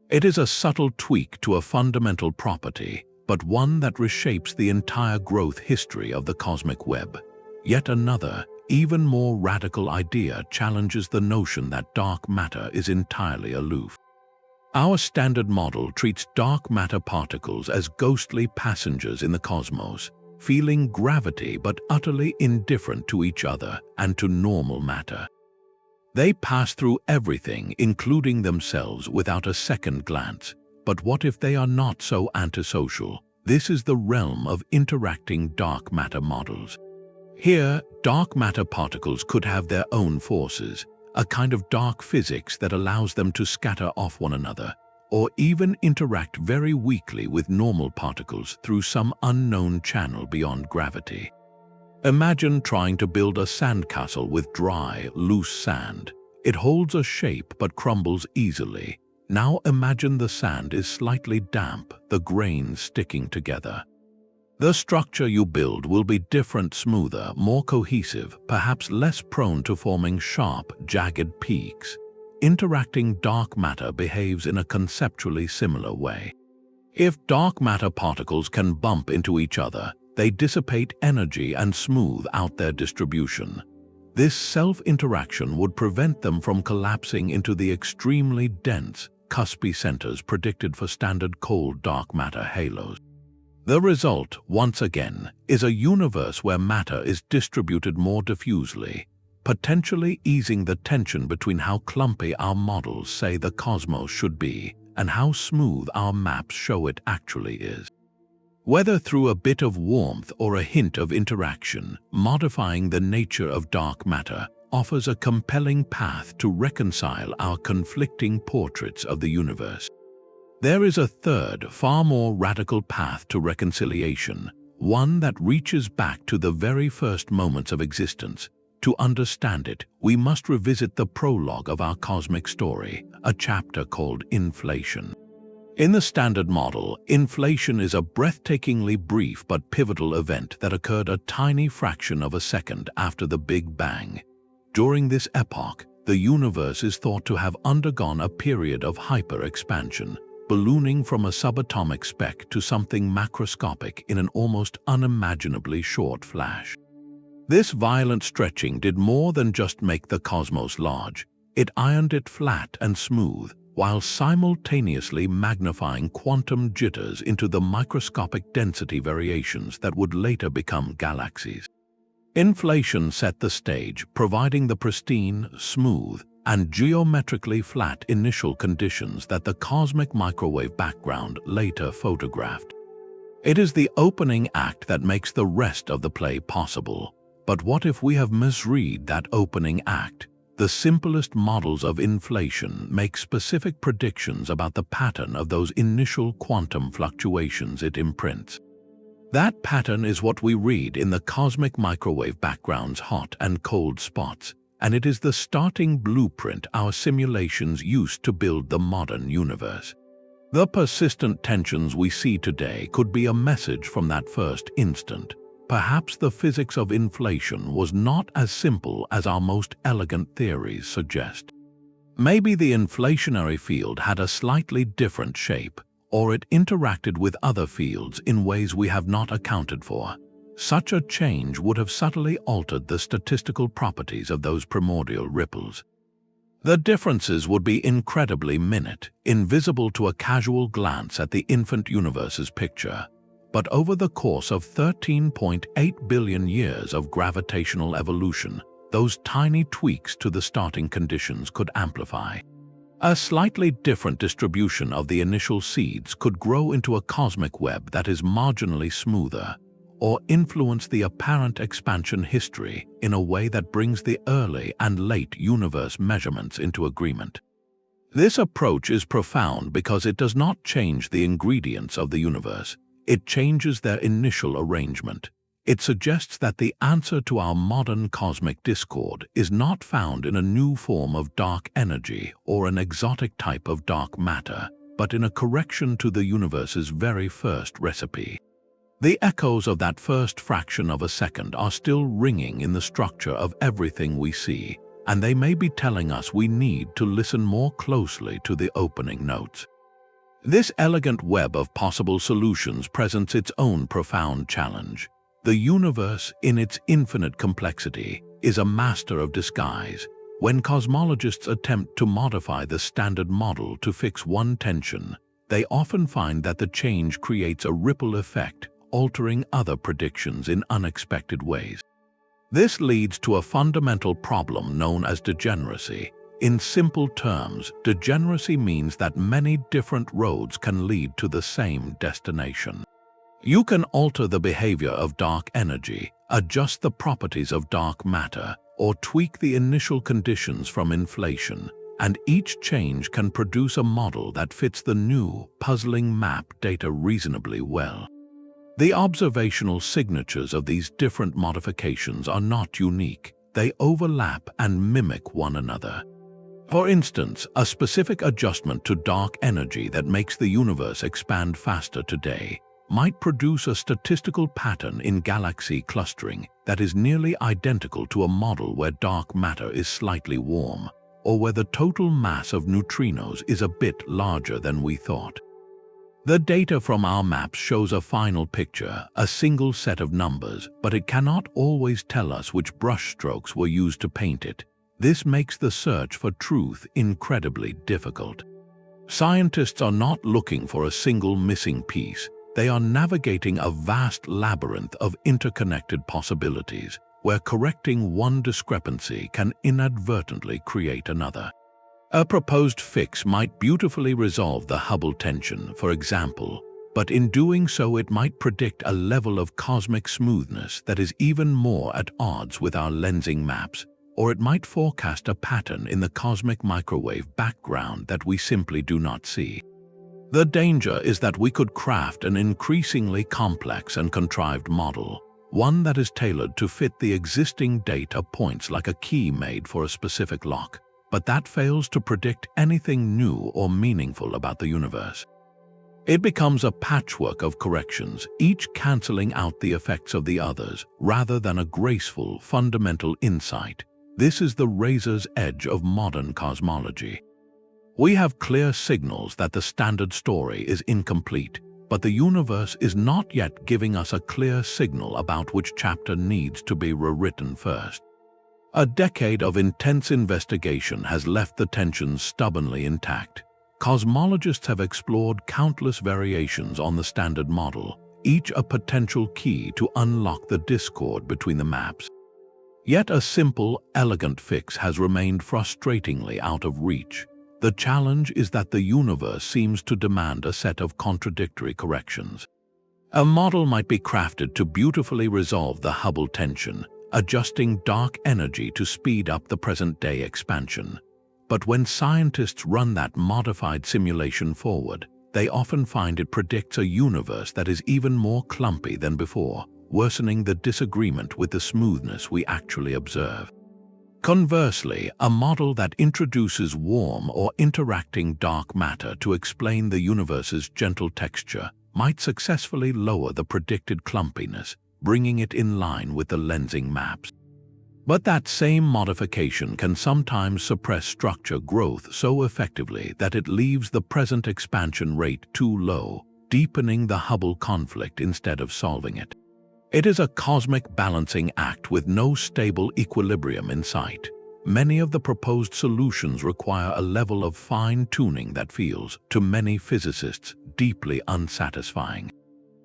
A: It is a subtle tweak to a fundamental property, but one that reshapes the entire growth history of the cosmic web. Yet another, even more radical idea challenges the notion that dark matter is entirely aloof. Our standard model treats dark matter particles as ghostly passengers in the cosmos, feeling gravity but utterly indifferent to each other and to normal matter. They pass through everything, including themselves, without a second glance. But what if they are not so antisocial? This is the realm of interacting dark matter models. Here, dark matter particles could have their own forces, a kind of dark physics that allows them to scatter off one another, or even interact very weakly with normal particles through some unknown channel beyond gravity. Imagine trying to build a sandcastle with dry, loose sand. It holds a shape but crumbles easily. Now imagine the sand is slightly damp, the grains sticking together. The structure you build will be different, smoother, more cohesive, perhaps less prone to forming sharp, jagged peaks. Interacting dark matter behaves in a conceptually similar way. If dark matter particles can bump into each other, they dissipate energy and smooth out their distribution. This self-interaction would prevent them from collapsing into the extremely dense, cuspy centers predicted for standard cold dark matter halos. The result, once again, is a universe where matter is distributed more diffusely, potentially easing the tension between how clumpy our models say the cosmos should be and how smooth our maps show it actually is. Whether through a bit of warmth or a hint of interaction, modifying the nature of dark matter offers a compelling path to reconcile our conflicting portraits of the universe. There is a third, far more radical path to reconciliation, one that reaches back to the very first moments of existence. To understand it, we must revisit the prologue of our cosmic story, a chapter called Inflation. In the standard model, inflation is a breathtakingly brief but pivotal event that occurred a tiny fraction of a second after the Big Bang. During this epoch, the universe is thought to have undergone a period of hyper-expansion, ballooning from a subatomic speck to something macroscopic in an almost unimaginably short flash. This violent stretching did more than just make the cosmos large. It ironed it flat and smooth, while simultaneously magnifying quantum jitters into the microscopic density variations that would later become galaxies. Inflation set the stage, providing the pristine, smooth, and geometrically flat initial conditions that the cosmic microwave background later photographed. It is the opening act that makes the rest of the play possible. But what if we have misread that opening act? The simplest models of inflation make specific predictions about the pattern of those initial quantum fluctuations it imprints. That pattern is what we read in the cosmic microwave background's hot and cold spots, and it is the starting blueprint our simulations used to build the modern universe. The persistent tensions we see today could be a message from that first instant. Perhaps the physics of inflation was not as simple as our most elegant theories suggest. Maybe the inflationary field had a slightly different shape, or it interacted with other fields in ways we have not accounted for. Such a change would have subtly altered the statistical properties of those primordial ripples. The differences would be incredibly minute, invisible to a casual glance at the infant universe's picture. But over the course of 13.8 billion years of gravitational evolution, those tiny tweaks to the starting conditions could amplify. A slightly different distribution of the initial seeds could grow into a cosmic web that is marginally smoother, or influence the apparent expansion history in a way that brings the early and late universe measurements into agreement. This approach is profound because it does not change the ingredients of the universe. It changes their initial arrangement. It suggests that the answer to our modern cosmic discord is not found in a new form of dark energy or an exotic type of dark matter, but in a correction to the universe's very first recipe. The echoes of that first fraction of a second are still ringing in the structure of everything we see, and they may be telling us we need to listen more closely to the opening notes. This elegant web of possible solutions presents its own profound challenge. The universe, in its infinite complexity, is a master of disguise. When cosmologists attempt to modify the standard model to fix one tension, they often find that the change creates a ripple effect, altering other predictions in unexpected ways. This leads to a fundamental problem known as degeneracy. In simple terms, degeneracy means that many different roads can lead to the same destination. You can alter the behavior of dark energy, adjust the properties of dark matter, or tweak the initial conditions from inflation, and each change can produce a model that fits the new, puzzling map data reasonably well. The observational signatures of these different modifications are not unique. They overlap and mimic one another. For instance, a specific adjustment to dark energy that makes the universe expand faster today might produce a statistical pattern in galaxy clustering that is nearly identical to a model where dark matter is slightly warm, or where the total mass of neutrinos is a bit larger than we thought. The data from our maps shows a final picture, a single set of numbers, but it cannot always tell us which brushstrokes were used to paint it. This makes the search for truth incredibly difficult. Scientists are not looking for a single missing piece. They are navigating a vast labyrinth of interconnected possibilities, where correcting one discrepancy can inadvertently create another. A proposed fix might beautifully resolve the Hubble tension, for example, but in doing so it might predict a level of cosmic smoothness that is even more at odds with our lensing maps, or it might forecast a pattern in the cosmic microwave background that we simply do not see. The danger is that we could craft an increasingly complex and contrived model, one that is tailored to fit the existing data points like a key made for a specific lock, but that fails to predict anything new or meaningful about the universe. It becomes a patchwork of corrections, each canceling out the effects of the others, rather than a graceful, fundamental insight. This is the razor's edge of modern cosmology. We have clear signals that the standard story is incomplete, but the universe is not yet giving us a clear signal about which chapter needs to be rewritten first. A decade of intense investigation has left the tensions stubbornly intact. Cosmologists have explored countless variations on the Standard Model, each a potential key to unlock the discord between the maps. Yet a simple, elegant fix has remained frustratingly out of reach. The challenge is that the universe seems to demand a set of contradictory corrections. A model might be crafted to beautifully resolve the Hubble tension, adjusting dark energy to speed up the present-day expansion. But when scientists run that modified simulation forward, they often find it predicts a universe that is even more clumpy than before, worsening the disagreement with the smoothness we actually observe. Conversely, a model that introduces warm or interacting dark matter to explain the universe's gentle texture might successfully lower the predicted clumpiness, bringing it in line with the lensing maps. But that same modification can sometimes suppress structure growth so effectively that it leaves the present expansion rate too low, deepening the Hubble conflict instead of solving it. It is a cosmic balancing act with no stable equilibrium in sight. Many of the proposed solutions require a level of fine-tuning that feels, to many physicists, deeply unsatisfying.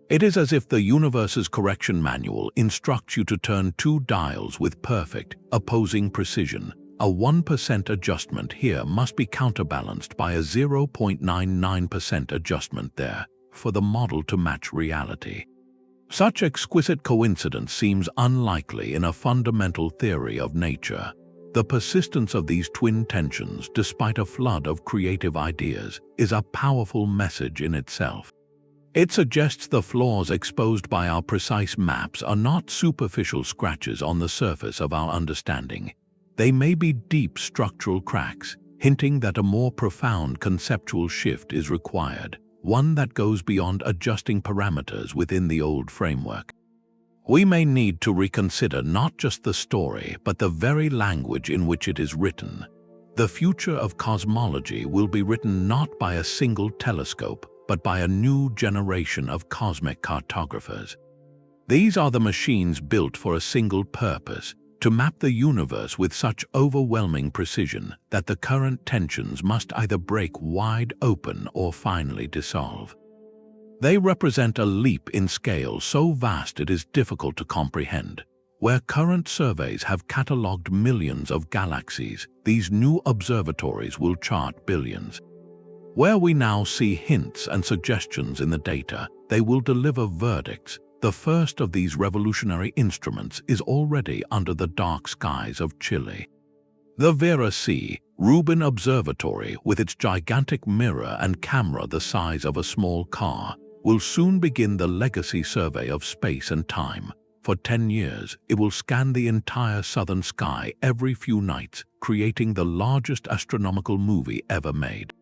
A: It is as if the universe's correction manual instructs you to turn two dials with perfect, opposing precision. A 1% adjustment here must be counterbalanced by a 0.99% adjustment there, for the model to match reality. Such exquisite coincidence seems unlikely in a fundamental theory of nature. The persistence of these twin tensions, despite a flood of creative ideas, is a powerful message in itself. It suggests the flaws exposed by our precise maps are not superficial scratches on the surface of our understanding. They may be deep structural cracks, hinting that a more profound conceptual shift is required, one that goes beyond adjusting parameters within the old framework. We may need to reconsider not just the story, but the very language in which it is written. The future of cosmology will be written not by a single telescope, but by a new generation of cosmic cartographers. These are the machines built for a single purpose, to map the universe with such overwhelming precision that the current tensions must either break wide open or finally dissolve. They represent a leap in scale so vast it is difficult to comprehend. Where current surveys have catalogued millions of galaxies, these new observatories will chart billions. Where we now see hints and suggestions in the data, they will deliver verdicts. The first of these revolutionary instruments is already under the dark skies of Chile. The Vera C. Rubin Observatory, with its gigantic mirror and camera the size of a small car, will soon begin the legacy survey of space and time. For 10 years, it will scan the entire southern sky every few nights, creating the largest astronomical movie ever made.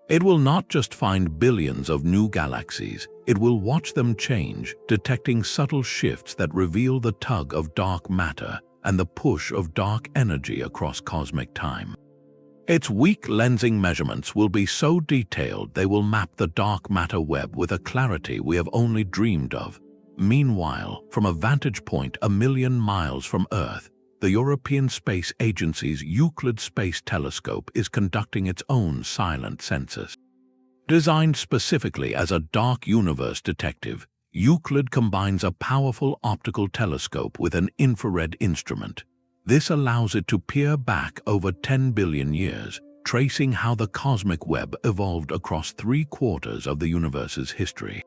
A: It will not just find billions of new galaxies, it will watch them change, detecting subtle shifts that reveal the tug of dark matter and the push of dark energy across cosmic time. Its weak lensing measurements will be so detailed they will map the dark matter web with a clarity we have only dreamed of. Meanwhile, from a vantage point a million miles from Earth, the European Space Agency's Euclid Space Telescope is conducting its own silent census. Designed specifically as a dark universe detective, Euclid combines a powerful optical telescope with an infrared instrument. This allows it to peer back over 10 billion years, tracing how the cosmic web evolved across 3/4 of the universe's history.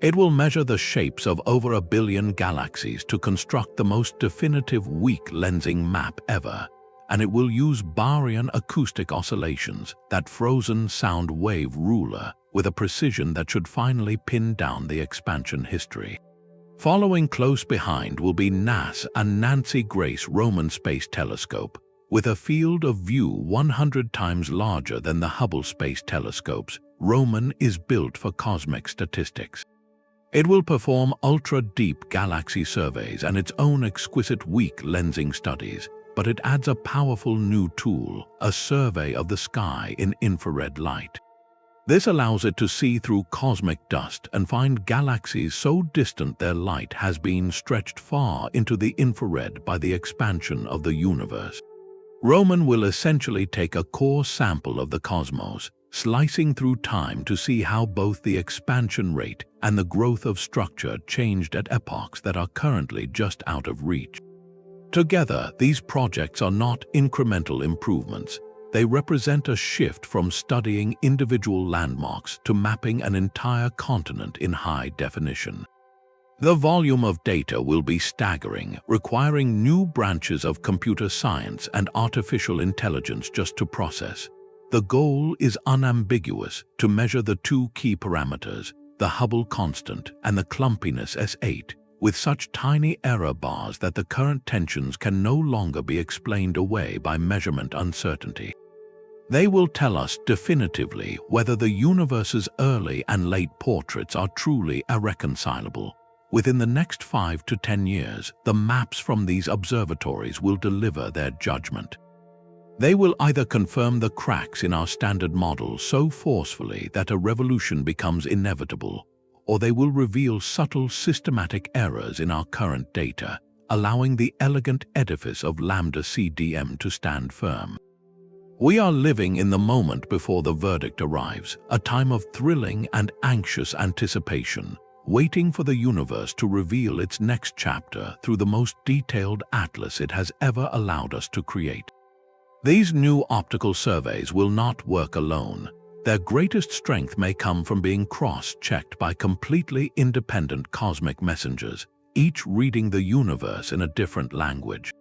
A: It will measure the shapes of over 1 billion galaxies to construct the most definitive weak lensing map ever, and it will use Baryon acoustic oscillations, that frozen sound wave ruler, with a precision that should finally pin down the expansion history. Following close behind will be NASA and Nancy Grace Roman Space Telescope, with a field of view 100 times larger than the Hubble Space Telescopes. Roman is built for cosmic statistics. It will perform ultra-deep galaxy surveys and its own exquisite weak lensing studies, but it adds a powerful new tool, a survey of the sky in infrared light. This allows it to see through cosmic dust and find galaxies so distant their light has been stretched far into the infrared by the expansion of the universe. Roman will essentially take a core sample of the cosmos, slicing through time to see how both the expansion rate and the growth of structure changed at epochs that are currently just out of reach. Together, these projects are not incremental improvements. They represent a shift from studying individual landmarks to mapping an entire continent in high definition. The volume of data will be staggering, requiring new branches of computer science and artificial intelligence just to process. The goal is unambiguous: to measure the two key parameters, the Hubble constant and the clumpiness S8, with such tiny error bars that the current tensions can no longer be explained away by measurement uncertainty. They will tell us definitively whether the universe's early and late portraits are truly irreconcilable. Within the next 5 to 10 years, the maps from these observatories will deliver their judgment. They will either confirm the cracks in our standard model so forcefully that a revolution becomes inevitable, or they will reveal subtle systematic errors in our current data, allowing the elegant edifice of Lambda-CDM to stand firm. We are living in the moment before the verdict arrives, a time of thrilling and anxious anticipation, waiting for the universe to reveal its next chapter through the most detailed atlas it has ever allowed us to create. These new optical surveys will not work alone. Their greatest strength may come from being cross-checked by completely independent cosmic messengers, each reading the universe in a different language.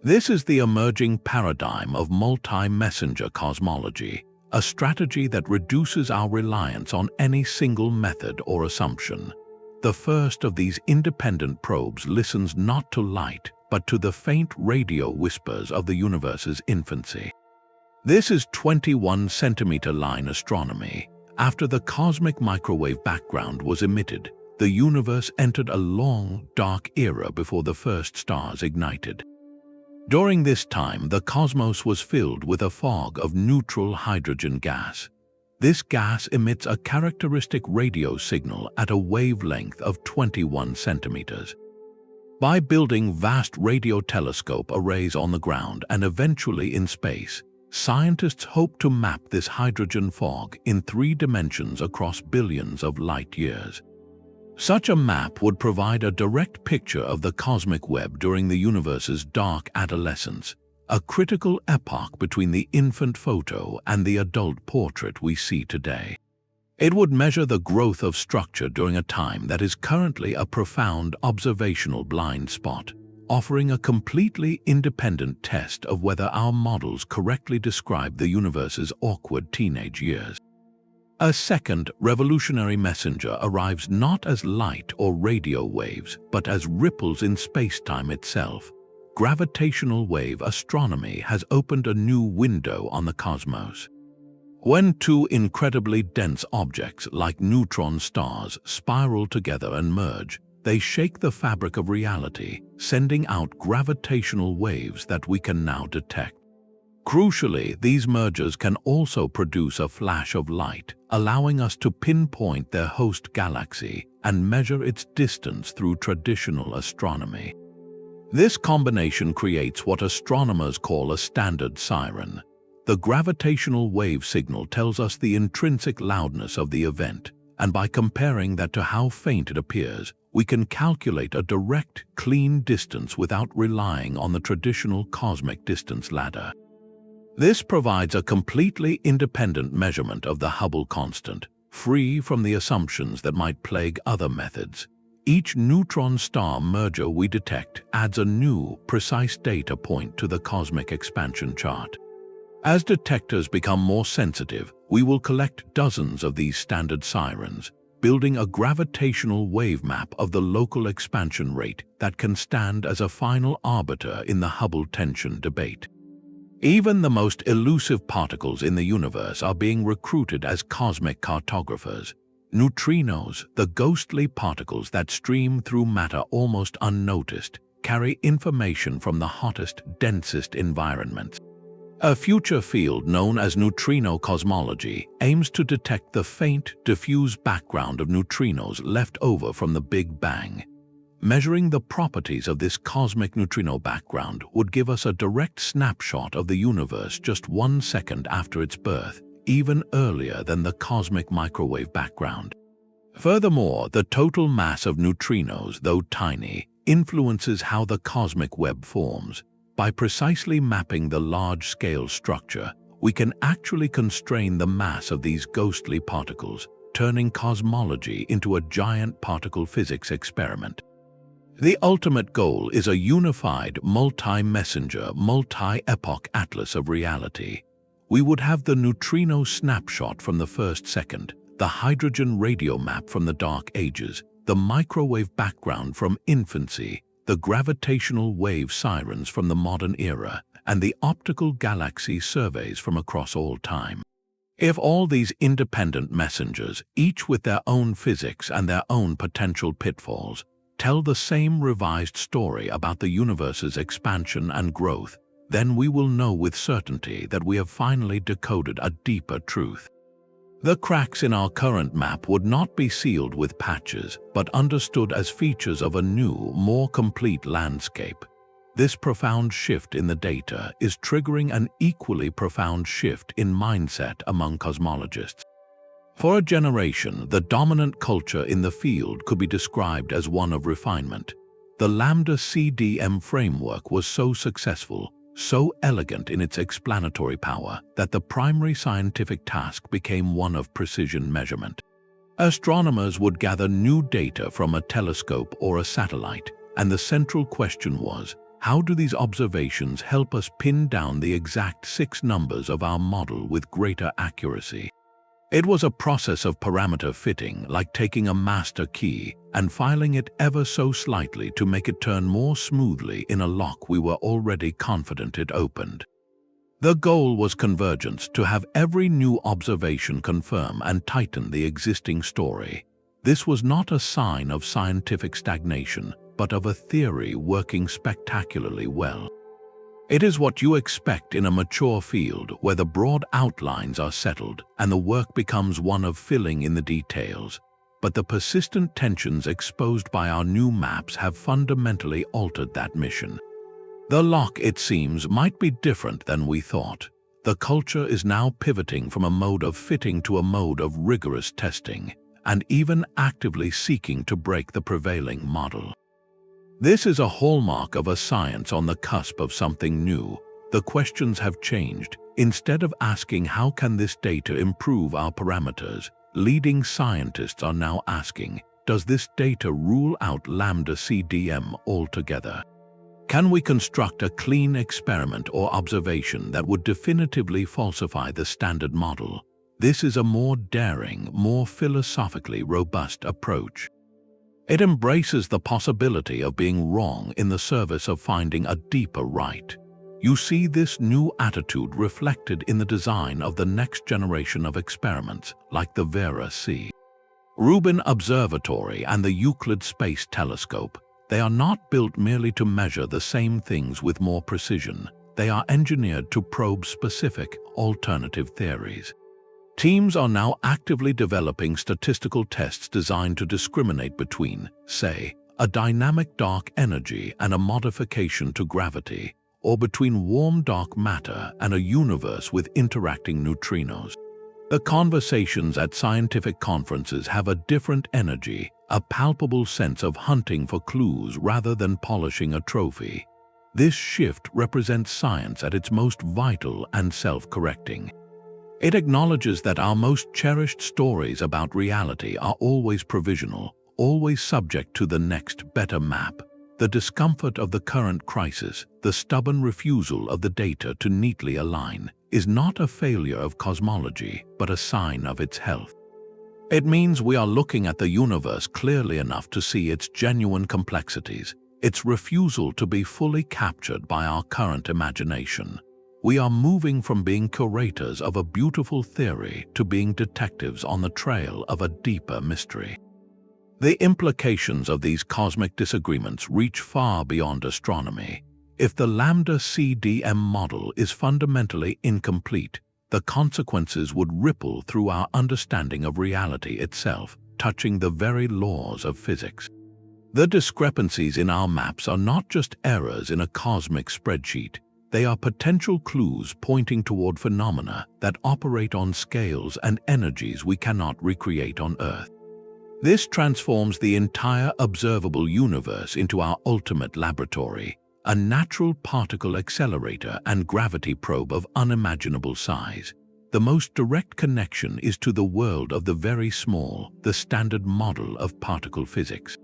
A: This is the emerging paradigm of multi-messenger cosmology, a strategy that reduces our reliance on any single method or assumption. The first of these independent probes listens not to light, but to the faint radio whispers of the universe's infancy. This is 21-centimeter line astronomy. After the cosmic microwave background was emitted, the universe entered a long, dark era before the first stars ignited. During this time, the cosmos was filled with a fog of neutral hydrogen gas. This gas emits a characteristic radio signal at a wavelength of 21 centimeters. By building vast radio telescope arrays on the ground and eventually in space, scientists hope to map this hydrogen fog in 3 dimensions across billions of light years. Such a map would provide a direct picture of the cosmic web during the universe's dark adolescence, a critical epoch between the infant photo and the adult portrait we see today. It would measure the growth of structure during a time that is currently a profound observational blind spot, offering a completely independent test of whether our models correctly describe the universe's awkward teenage years. A second revolutionary messenger arrives not as light or radio waves, but as ripples in space-time itself. Gravitational wave astronomy has opened a new window on the cosmos. When two incredibly dense objects like neutron stars spiral together and merge, they shake the fabric of reality, sending out gravitational waves that we can now detect. Crucially, these mergers can also produce a flash of light, allowing us to pinpoint their host galaxy and measure its distance through traditional astronomy. This combination creates what astronomers call a standard siren. The gravitational wave signal tells us the intrinsic loudness of the event, and by comparing that to how faint it appears, we can calculate a direct, clean distance without relying on the traditional cosmic distance ladder. This provides a completely independent measurement of the Hubble constant, free from the assumptions that might plague other methods. Each neutron star merger we detect adds a new, precise data point to the cosmic expansion chart. As detectors become more sensitive, we will collect dozens of these standard sirens, building a gravitational wave map of the local expansion rate that can stand as a final arbiter in the Hubble tension debate. Even the most elusive particles in the universe are being recruited as cosmic cartographers. Neutrinos, the ghostly particles that stream through matter almost unnoticed, carry information from the hottest, densest environments. A future field known as neutrino cosmology aims to detect the faint, diffuse background of neutrinos left over from the Big Bang. Measuring the properties of this cosmic neutrino background would give us a direct snapshot of the universe just 1 second after its birth, even earlier than the cosmic microwave background. Furthermore, the total mass of neutrinos, though tiny, influences how the cosmic web forms. By precisely mapping the large-scale structure, we can actually constrain the mass of these ghostly particles, turning cosmology into a giant particle physics experiment. The ultimate goal is a unified, multi-messenger, multi-epoch atlas of reality. We would have the neutrino snapshot from the first second, the hydrogen radio map from the Dark Ages, the microwave background from infancy, the gravitational wave sirens from the modern era, and the optical galaxy surveys from across all time. If all these independent messengers, each with their own physics and their own potential pitfalls, tell the same revised story about the universe's expansion and growth, then we will know with certainty that we have finally decoded a deeper truth. The cracks in our current map would not be sealed with patches, but understood as features of a new, more complete landscape. This profound shift in the data is triggering an equally profound shift in mindset among cosmologists. For a generation, the dominant culture in the field could be described as one of refinement. The Lambda-CDM framework was so successful, so elegant in its explanatory power, that the primary scientific task became one of precision measurement. Astronomers would gather new data from a telescope or a satellite, and the central question was, how do these observations help us pin down the exact 6 numbers of our model with greater accuracy? It was a process of parameter fitting, like taking a master key and filing it ever so slightly to make it turn more smoothly in a lock we were already confident it opened. The goal was convergence, to have every new observation confirm and tighten the existing story. This was not a sign of scientific stagnation, but of a theory working spectacularly well. It is what you expect in a mature field where the broad outlines are settled and the work becomes one of filling in the details. But the persistent tensions exposed by our new maps have fundamentally altered that mission. The lock, it seems, might be different than we thought. The culture is now pivoting from a mode of fitting to a mode of rigorous testing, and even actively seeking to break the prevailing model. This is a hallmark of a science on the cusp of something new. The questions have changed. Instead of asking how can this data improve our parameters, leading scientists are now asking, does this data rule out Lambda-CDM altogether? Can we construct a clean experiment or observation that would definitively falsify the standard model? This is a more daring, more philosophically robust approach. It embraces the possibility of being wrong in the service of finding a deeper right. You see this new attitude reflected in the design of the next generation of experiments, like the Vera-C. Rubin Observatory and the Euclid Space Telescope. They are not built merely to measure the same things with more precision. They are engineered to probe specific, alternative theories. Teams are now actively developing statistical tests designed to discriminate between, say, a dynamic dark energy and a modification to gravity, or between warm dark matter and a universe with interacting neutrinos. The conversations at scientific conferences have a different energy, a palpable sense of hunting for clues rather than polishing a trophy. This shift represents science at its most vital and self-correcting. It acknowledges that our most cherished stories about reality are always provisional, always subject to the next better map. The discomfort of the current crisis, the stubborn refusal of the data to neatly align, is not a failure of cosmology, but a sign of its health. It means we are looking at the universe clearly enough to see its genuine complexities, its refusal to be fully captured by our current imagination. We are moving from being curators of a beautiful theory to being detectives on the trail of a deeper mystery. The implications of these cosmic disagreements reach far beyond astronomy. If the Lambda-CDM model is fundamentally incomplete, the consequences would ripple through our understanding of reality itself, touching the very laws of physics. The discrepancies in our maps are not just errors in a cosmic spreadsheet. They are potential clues pointing toward phenomena that operate on scales and energies we cannot recreate on Earth. This transforms the entire observable universe into our ultimate laboratory, a natural particle accelerator and gravity probe of unimaginable size. The most direct connection is to the world of the very small, the standard model of particle physics.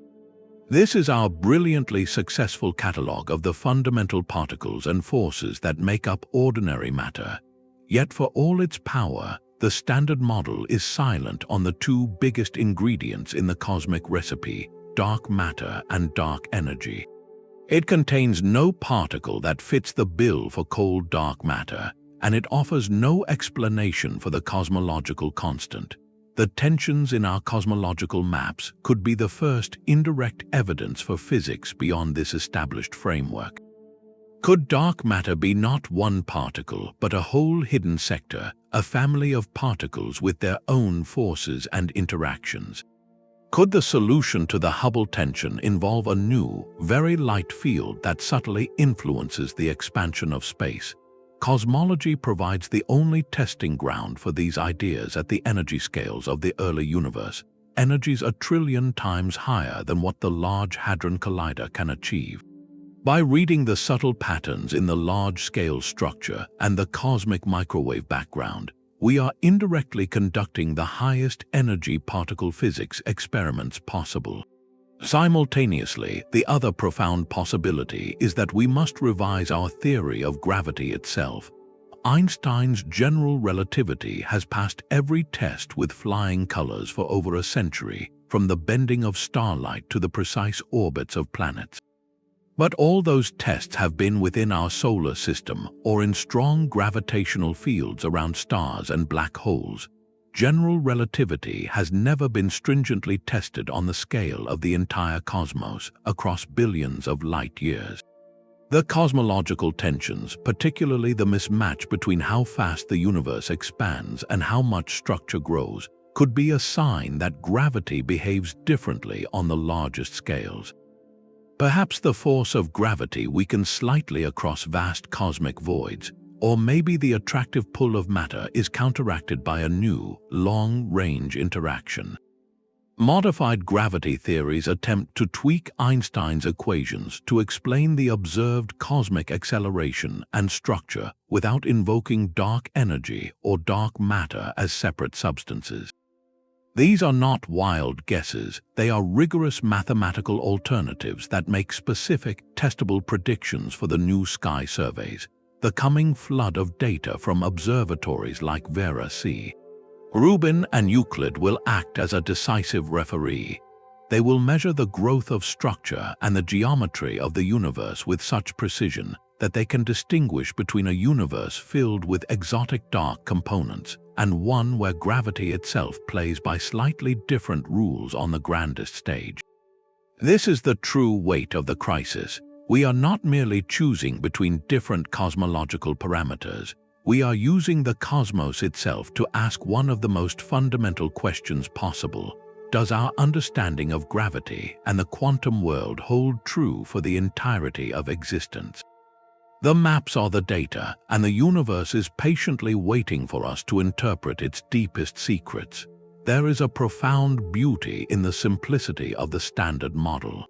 A: This is our brilliantly successful catalogue of the fundamental particles and forces that make up ordinary matter. Yet for all its power, the standard model is silent on the two biggest ingredients in the cosmic recipe: dark matter and dark energy. It contains no particle that fits the bill for cold dark matter, and it offers no explanation for the cosmological constant. The tensions in our cosmological maps could be the first indirect evidence for physics beyond this established framework. Could dark matter be not one particle, but a whole hidden sector, a family of particles with their own forces and interactions? Could the solution to the Hubble tension involve a new, very light field that subtly influences the expansion of space? Cosmology provides the only testing ground for these ideas at the energy scales of the early universe, energies 1 trillion times higher than what the Large Hadron Collider can achieve. By reading the subtle patterns in the large-scale structure and the cosmic microwave background, we are indirectly conducting the highest energy particle physics experiments possible. Simultaneously, the other profound possibility is that we must revise our theory of gravity itself. Einstein's general relativity has passed every test with flying colors for over a century, from the bending of starlight to the precise orbits of planets. But all those tests have been within our solar system or in strong gravitational fields around stars and black holes. General relativity has never been stringently tested on the scale of the entire cosmos across billions of light years. The cosmological tensions, particularly the mismatch between how fast the universe expands and how much structure grows, could be a sign that gravity behaves differently on the largest scales. Perhaps the force of gravity weakens slightly across vast cosmic voids, or maybe the attractive pull of matter is counteracted by a new, long-range interaction. Modified gravity theories attempt to tweak Einstein's equations to explain the observed cosmic acceleration and structure without invoking dark energy or dark matter as separate substances. These are not wild guesses, they are rigorous mathematical alternatives that make specific, testable predictions for the new sky surveys, the coming flood of data from observatories like Vera C. Rubin and Euclid will act as a decisive referee. They will measure the growth of structure and the geometry of the universe with such precision that they can distinguish between a universe filled with exotic dark components and one where gravity itself plays by slightly different rules on the grandest stage. This is the true weight of the crisis. We are not merely choosing between different cosmological parameters. We are using the cosmos itself to ask one of the most fundamental questions possible. Does our understanding of gravity and the quantum world hold true for the entirety of existence? The maps are the data, and the universe is patiently waiting for us to interpret its deepest secrets. There is a profound beauty in the simplicity of the standard model.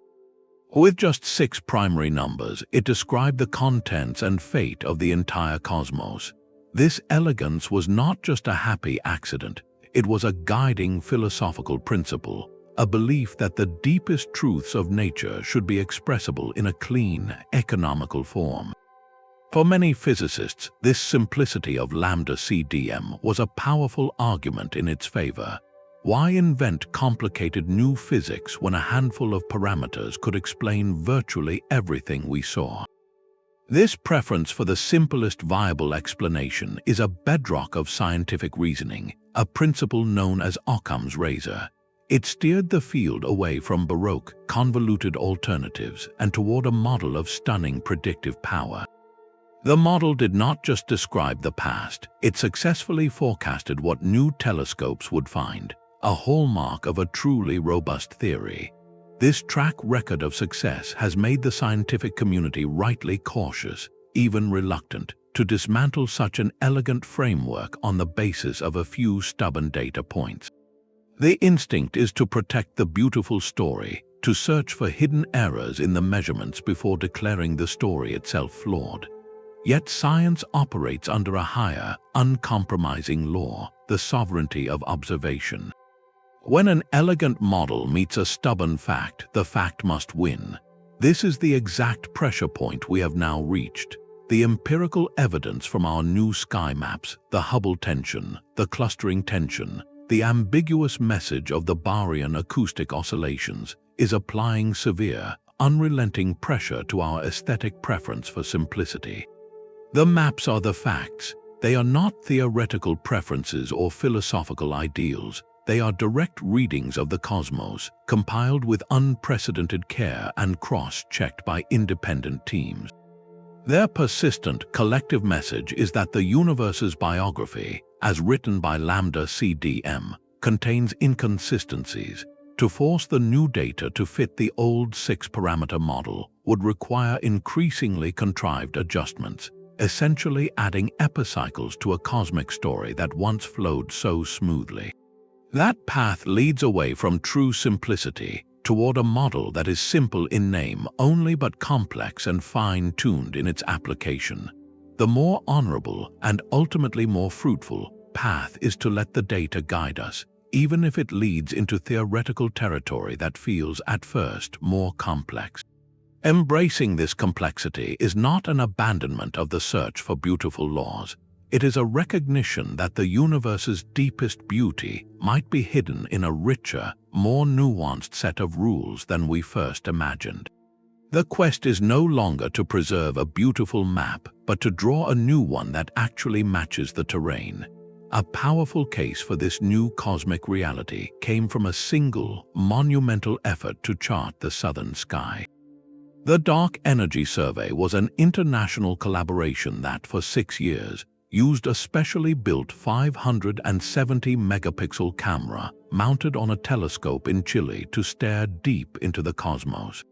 A: With just 6 primary numbers, it described the contents and fate of the entire cosmos. This elegance was not just a happy accident, it was a guiding philosophical principle, a belief that the deepest truths of nature should be expressible in a clean, economical form. For many physicists, this simplicity of Lambda-CDM was a powerful argument in its favor. Why invent complicated new physics when a handful of parameters could explain virtually everything we saw? This preference for the simplest viable explanation is a bedrock of scientific reasoning, a principle known as Occam's razor. It steered the field away from baroque, convoluted alternatives and toward a model of stunning predictive power. The model did not just describe the past, it successfully forecasted what new telescopes would find, a hallmark of a truly robust theory. This track record of success has made the scientific community rightly cautious, even reluctant, to dismantle such an elegant framework on the basis of a few stubborn data points. The instinct is to protect the beautiful story, to search for hidden errors in the measurements before declaring the story itself flawed. Yet science operates under a higher, uncompromising law, the sovereignty of observation. When an elegant model meets a stubborn fact, the fact must win. This is the exact pressure point we have now reached. The empirical evidence from our new sky maps, the Hubble tension, the clustering tension, the ambiguous message of the Baryon acoustic oscillations, is applying severe, unrelenting pressure to our aesthetic preference for simplicity. The maps are the facts. They are not theoretical preferences or philosophical ideals. They are direct readings of the cosmos, compiled with unprecedented care and cross-checked by independent teams. Their persistent, collective message is that the universe's biography, as written by Lambda-CDM, contains inconsistencies. To force the new data to fit the old 6-parameter model would require increasingly contrived adjustments, essentially adding epicycles to a cosmic story that once flowed so smoothly. That path leads away from true simplicity toward a model that is simple in name only but complex and fine-tuned in its application. The more honorable and ultimately more fruitful path is to let the data guide us, even if it leads into theoretical territory that feels at first more complex. Embracing this complexity is not an abandonment of the search for beautiful laws. It is a recognition that the universe's deepest beauty might be hidden in a richer, more nuanced set of rules than we first imagined. The quest is no longer to preserve a beautiful map, but to draw a new one that actually matches the terrain. A powerful case for this new cosmic reality came from a single, monumental effort to chart the southern sky. The Dark Energy Survey was an international collaboration that, for 6 years, used a specially built 570-megapixel camera mounted on a telescope in Chile to stare deep into the cosmos.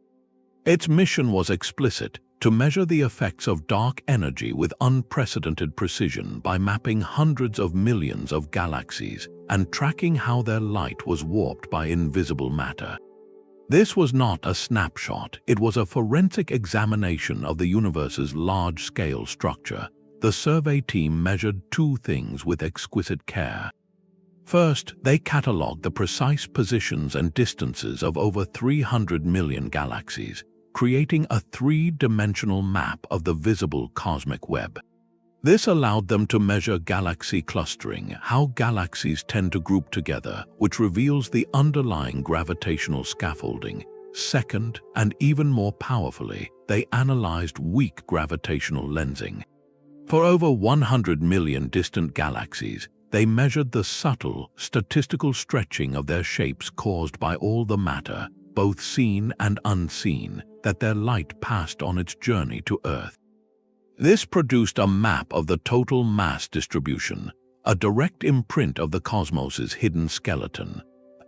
A: Its mission was explicit: to measure the effects of dark energy with unprecedented precision by mapping hundreds of millions of galaxies and tracking how their light was warped by invisible matter. This was not a snapshot, it was a forensic examination of the universe's large-scale structure. The survey team measured 2 things with exquisite care. First, they catalogued the precise positions and distances of over 300 million galaxies, creating a 3-dimensional map of the visible cosmic web. This allowed them to measure galaxy clustering, how galaxies tend to group together, which reveals the underlying gravitational scaffolding. Second, and even more powerfully, they analyzed weak gravitational lensing. For over 100 million distant galaxies, they measured the subtle, statistical stretching of their shapes caused by all the matter, both seen and unseen, that their light passed on its journey to Earth. This produced a map of the total mass distribution, a direct imprint of the cosmos's hidden skeleton.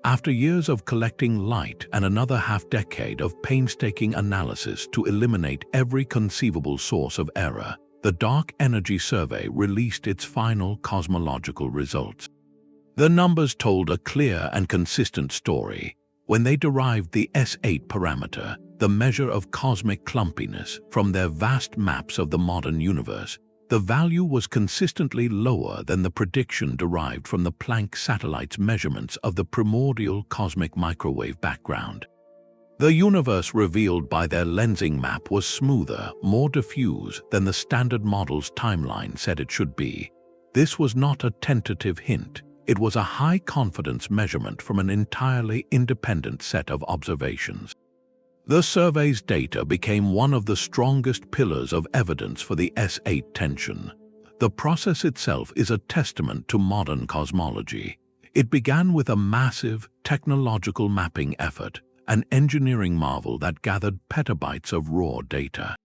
A: After years of collecting light and another half-decade of painstaking analysis to eliminate every conceivable source of error, the Dark Energy Survey released its final cosmological results. The numbers told a clear and consistent story. When they derived the S8 parameter, the measure of cosmic clumpiness, from their vast maps of the modern universe, the value was consistently lower than the prediction derived from the Planck satellite's measurements of the primordial cosmic microwave background. The universe revealed by their lensing map was smoother, more diffuse than the standard model's timeline said it should be. This was not a tentative hint. It was a high-confidence measurement from an entirely independent set of observations. The survey's data became one of the strongest pillars of evidence for the S8 tension. The process itself is a testament to modern cosmology. It began with a massive technological mapping effort, an engineering marvel that gathered petabytes of raw data.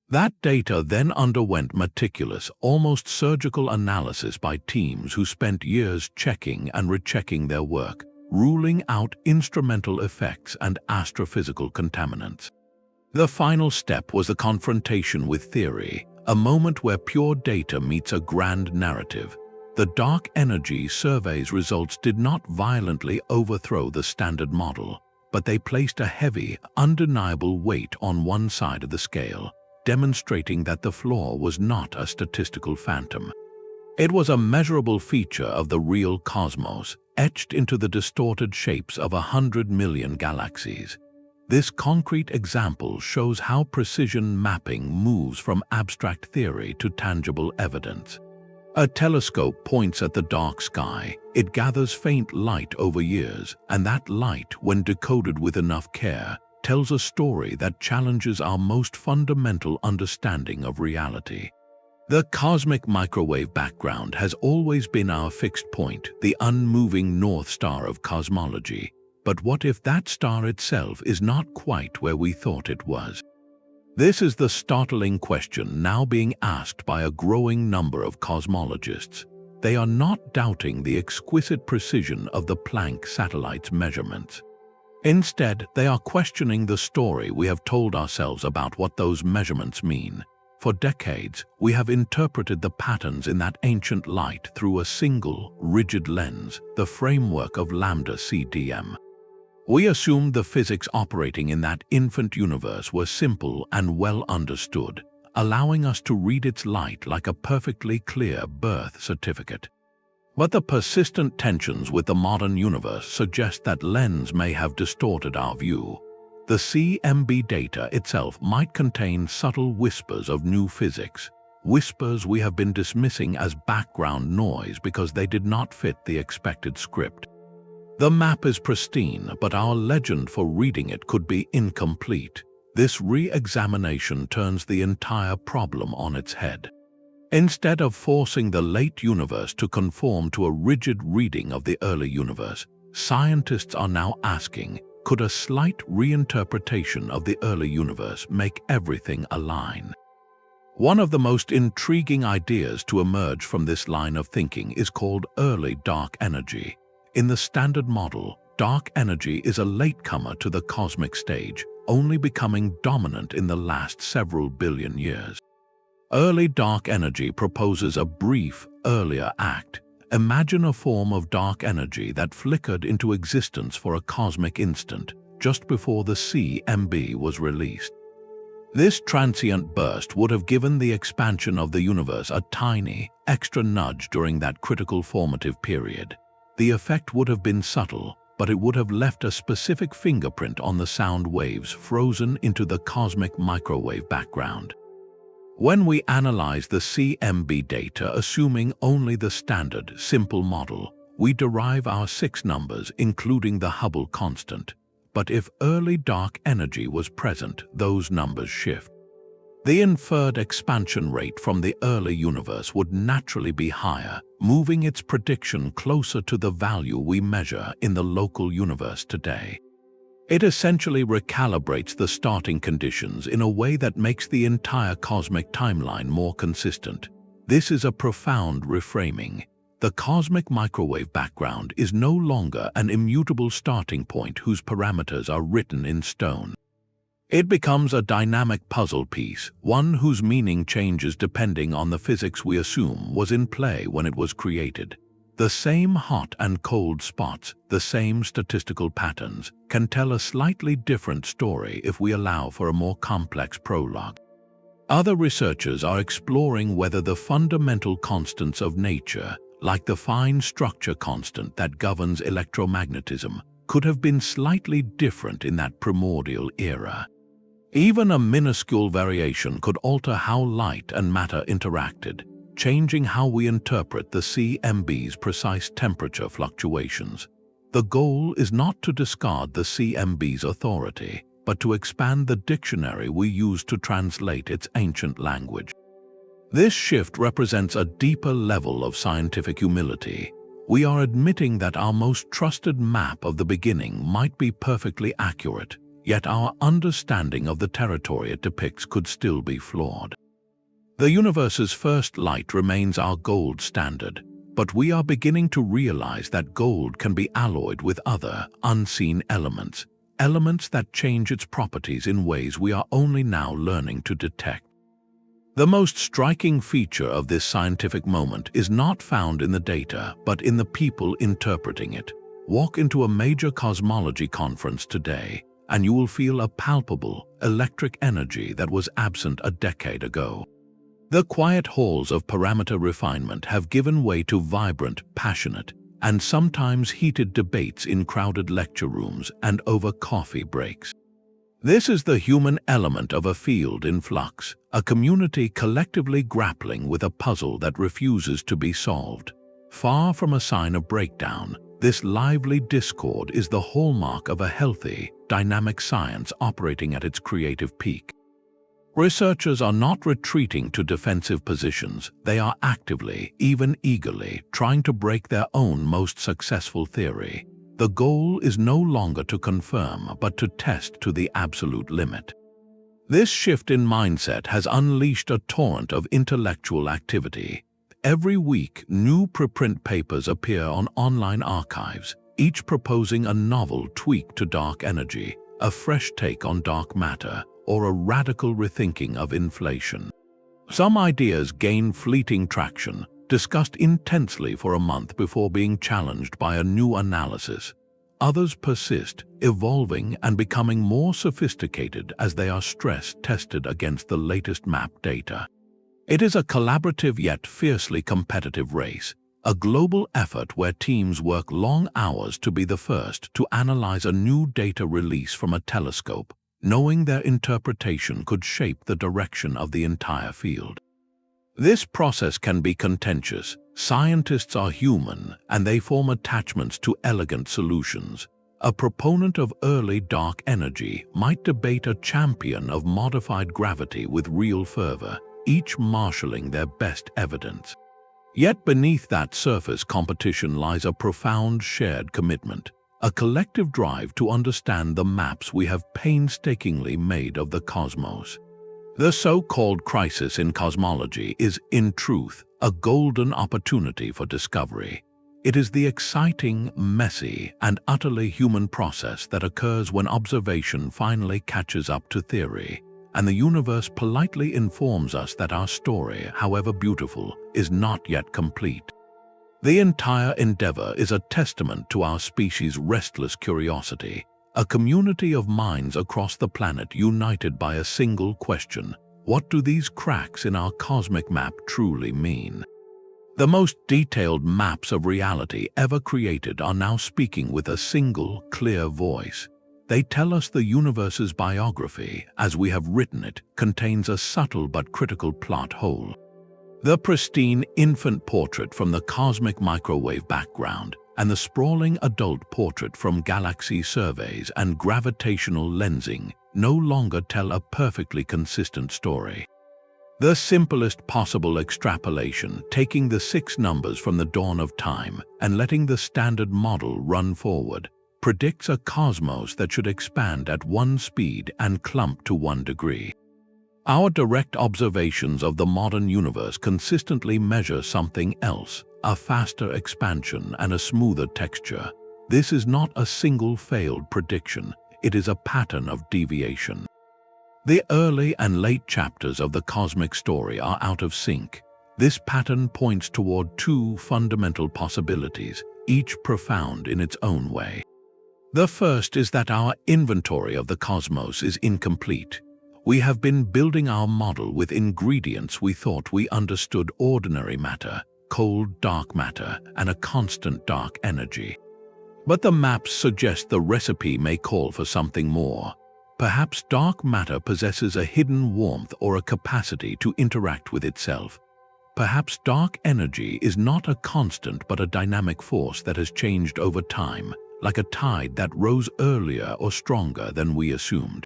A: That data then underwent meticulous, almost surgical analysis by teams who spent years checking and rechecking their work, ruling out instrumental effects and astrophysical contaminants. The final step was the confrontation with theory, a moment where pure data meets a grand narrative. The dark energy survey's results did not violently overthrow the standard model, but they placed a heavy, undeniable weight on one side of the scale, demonstrating that the flaw was not a statistical phantom. It was a measurable feature of the real cosmos, etched into the distorted shapes of 100 million galaxies. This concrete example shows how precision mapping moves from abstract theory to tangible evidence. A telescope points at the dark sky, it gathers faint light over years, and that light, when decoded with enough care, tells a story that challenges our most fundamental understanding of reality. The cosmic microwave background has always been our fixed point, the unmoving North Star of cosmology. But what if that star itself is not quite where we thought it was? This is the startling question now being asked by a growing number of cosmologists. They are not doubting the exquisite precision of the Planck satellite's measurements. Instead, they are questioning the story we have told ourselves about what those measurements mean. For decades, we have interpreted the patterns in that ancient light through a single, rigid lens, the framework of Lambda-CDM. We assumed the physics operating in that infant universe were simple and well understood, allowing us to read its light like a perfectly clear birth certificate. But the persistent tensions with the modern universe suggest that lens may have distorted our view. The CMB data itself might contain subtle whispers of new physics, whispers we have been dismissing as background noise because they did not fit the expected script. The map is pristine, but our legend for reading it could be incomplete. This re-examination turns the entire problem on its head. Instead of forcing the late universe to conform to a rigid reading of the early universe, scientists are now asking, could a slight reinterpretation of the early universe make everything align? One of the most intriguing ideas to emerge from this line of thinking is called early dark energy. In the standard model, dark energy is a latecomer to the cosmic stage, only becoming dominant in the last several billion years. Early dark energy proposes a brief, earlier act. Imagine a form of dark energy that flickered into existence for a cosmic instant, just before the CMB was released. This transient burst would have given the expansion of the universe a tiny, extra nudge during that critical formative period. The effect would have been subtle, but it would have left a specific fingerprint on the sound waves frozen into the cosmic microwave background. When we analyze the CMB data assuming only the standard, simple model, we derive our 6 numbers, including the Hubble constant. But if early dark energy was present, those numbers shift. The inferred expansion rate from the early universe would naturally be higher, moving its prediction closer to the value we measure in the local universe today. It essentially recalibrates the starting conditions in a way that makes the entire cosmic timeline more consistent. This is a profound reframing. The cosmic microwave background is no longer an immutable starting point whose parameters are written in stone. It becomes a dynamic puzzle piece, one whose meaning changes depending on the physics we assume was in play when it was created. The same hot and cold spots, the same statistical patterns, can tell a slightly different story if we allow for a more complex prologue. Other researchers are exploring whether the fundamental constants of nature, like the fine structure constant that governs electromagnetism, could have been slightly different in that primordial era. Even a minuscule variation could alter how light and matter interacted, changing how we interpret the CMB's precise temperature fluctuations. The goal is not to discard the CMB's authority, but to expand the dictionary we use to translate its ancient language. This shift represents a deeper level of scientific humility. We are admitting that our most trusted map of the beginning might be perfectly accurate, yet our understanding of the territory it depicts could still be flawed. The universe's first light remains our gold standard, but we are beginning to realize that gold can be alloyed with other, unseen elements, elements that change its properties in ways we are only now learning to detect. The most striking feature of this scientific moment is not found in the data, but in the people interpreting it. Walk into a major cosmology conference today, and you will feel a palpable, electric energy that was absent a decade ago. The quiet halls of parameter refinement have given way to vibrant, passionate, and sometimes heated debates in crowded lecture rooms and over coffee breaks. This is the human element of a field in flux, a community collectively grappling with a puzzle that refuses to be solved. Far from a sign of breakdown, this lively discord is the hallmark of a healthy, dynamic science operating at its creative peak. Researchers are not retreating to defensive positions, they are actively, even eagerly, trying to break their own most successful theory. The goal is no longer to confirm, but to test to the absolute limit. This shift in mindset has unleashed a torrent of intellectual activity. Every week, new preprint papers appear on online archives, each proposing a novel tweak to dark energy, a fresh take on dark matter, or a radical rethinking of inflation. Some ideas gain fleeting traction, discussed intensely for a month before being challenged by a new analysis. Others persist, evolving and becoming more sophisticated as they are stress-tested against the latest map data. It is a collaborative yet fiercely competitive race, a global effort where teams work long hours to be the first to analyze a new data release from a telescope, knowing their interpretation could shape the direction of the entire field. This process can be contentious. Scientists are human, and they form attachments to elegant solutions. A proponent of early dark energy might debate a champion of modified gravity with real fervor, each marshalling their best evidence. Yet beneath that surface competition lies a profound shared commitment, a collective drive to understand the maps we have painstakingly made of the cosmos. The so-called crisis in cosmology is, in truth, a golden opportunity for discovery. It is the exciting, messy, and utterly human process that occurs when observation finally catches up to theory, and the universe politely informs us that our story, however beautiful, is not yet complete. The entire endeavor is a testament to our species' restless curiosity, a community of minds across the planet united by a single question: what do these cracks in our cosmic map truly mean? The most detailed maps of reality ever created are now speaking with a single, clear voice. They tell us the universe's biography, as we have written it, contains a subtle but critical plot hole. The pristine infant portrait from the cosmic microwave background and the sprawling adult portrait from galaxy surveys and gravitational lensing no longer tell a perfectly consistent story. The simplest possible extrapolation, taking the 6 numbers from the dawn of time and letting the standard model run forward, predicts a cosmos that should expand at 1 speed and clump to 1 degree. Our direct observations of the modern universe consistently measure something else: a faster expansion and a smoother texture. This is not a single failed prediction, it is a pattern of deviation. The early and late chapters of the cosmic story are out of sync. This pattern points toward 2 fundamental possibilities, each profound in its own way. The first is that our inventory of the cosmos is incomplete. We have been building our model with ingredients we thought we understood: ordinary matter, cold dark matter, and a constant dark energy. But the maps suggest the recipe may call for something more. Perhaps dark matter possesses a hidden warmth or a capacity to interact with itself. Perhaps dark energy is not a constant but a dynamic force that has changed over time, like a tide that rose earlier or stronger than we assumed.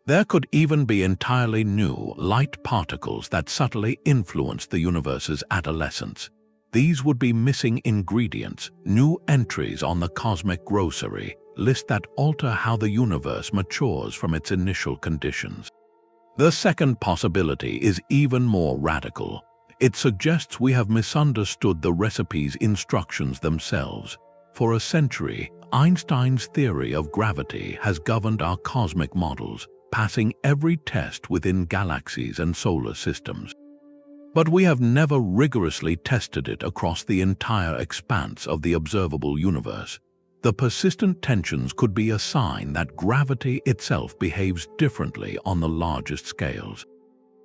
A: There could even be entirely new, light particles that subtly influence the universe's adolescence. These would be missing ingredients, new entries on the cosmic grocery list that alter how the universe matures from its initial conditions. The second possibility is even more radical. It suggests we have misunderstood the recipe's instructions themselves. For a century, Einstein's theory of gravity has governed our cosmic models, passing every test within galaxies and solar systems. But we have never rigorously tested it across the entire expanse of the observable universe. The persistent tensions could be a sign that gravity itself behaves differently on the largest scales.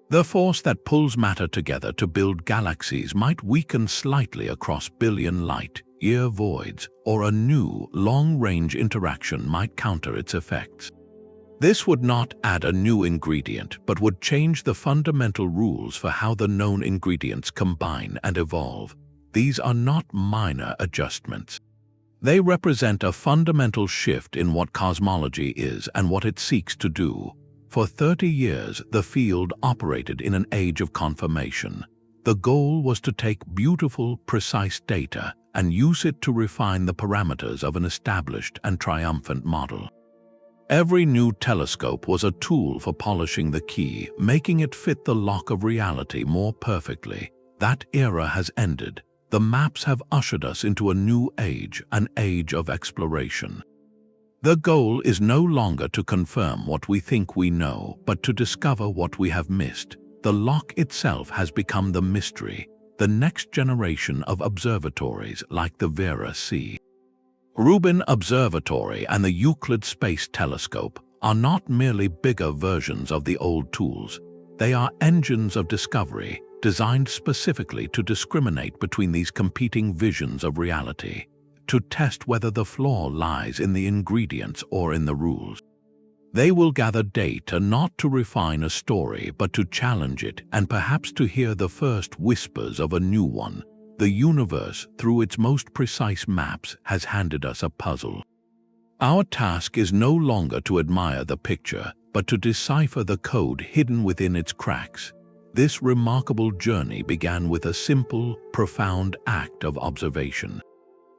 A: The force that pulls matter together to build galaxies might weaken slightly across billion light-year voids, or a new, long-range interaction might counter its effects. This would not add a new ingredient, but would change the fundamental rules for how the known ingredients combine and evolve. These are not minor adjustments. They represent a fundamental shift in what cosmology is and what it seeks to do. For 30 years, the field operated in an age of confirmation. The goal was to take beautiful, precise data and use it to refine the parameters of an established and triumphant model. Every new telescope was a tool for polishing the key, making it fit the lock of reality more perfectly. That era has ended. The maps have ushered us into a new age, an age of exploration. The goal is no longer to confirm what we think we know, but to discover what we have missed. The lock itself has become the mystery, the next generation of observatories like the Vera C. Rubin Observatory and the Euclid Space Telescope are not merely bigger versions of the old tools. They are engines of discovery, designed specifically to discriminate between these competing visions of reality, to test whether the flaw lies in the ingredients or in the rules. They will gather data not to refine a story, but to challenge it and perhaps to hear the first whispers of a new one. The universe, through its most precise maps, has handed us a puzzle. Our task is no longer to admire the picture, but to decipher the code hidden within its cracks. This remarkable journey began with a simple, profound act of observation.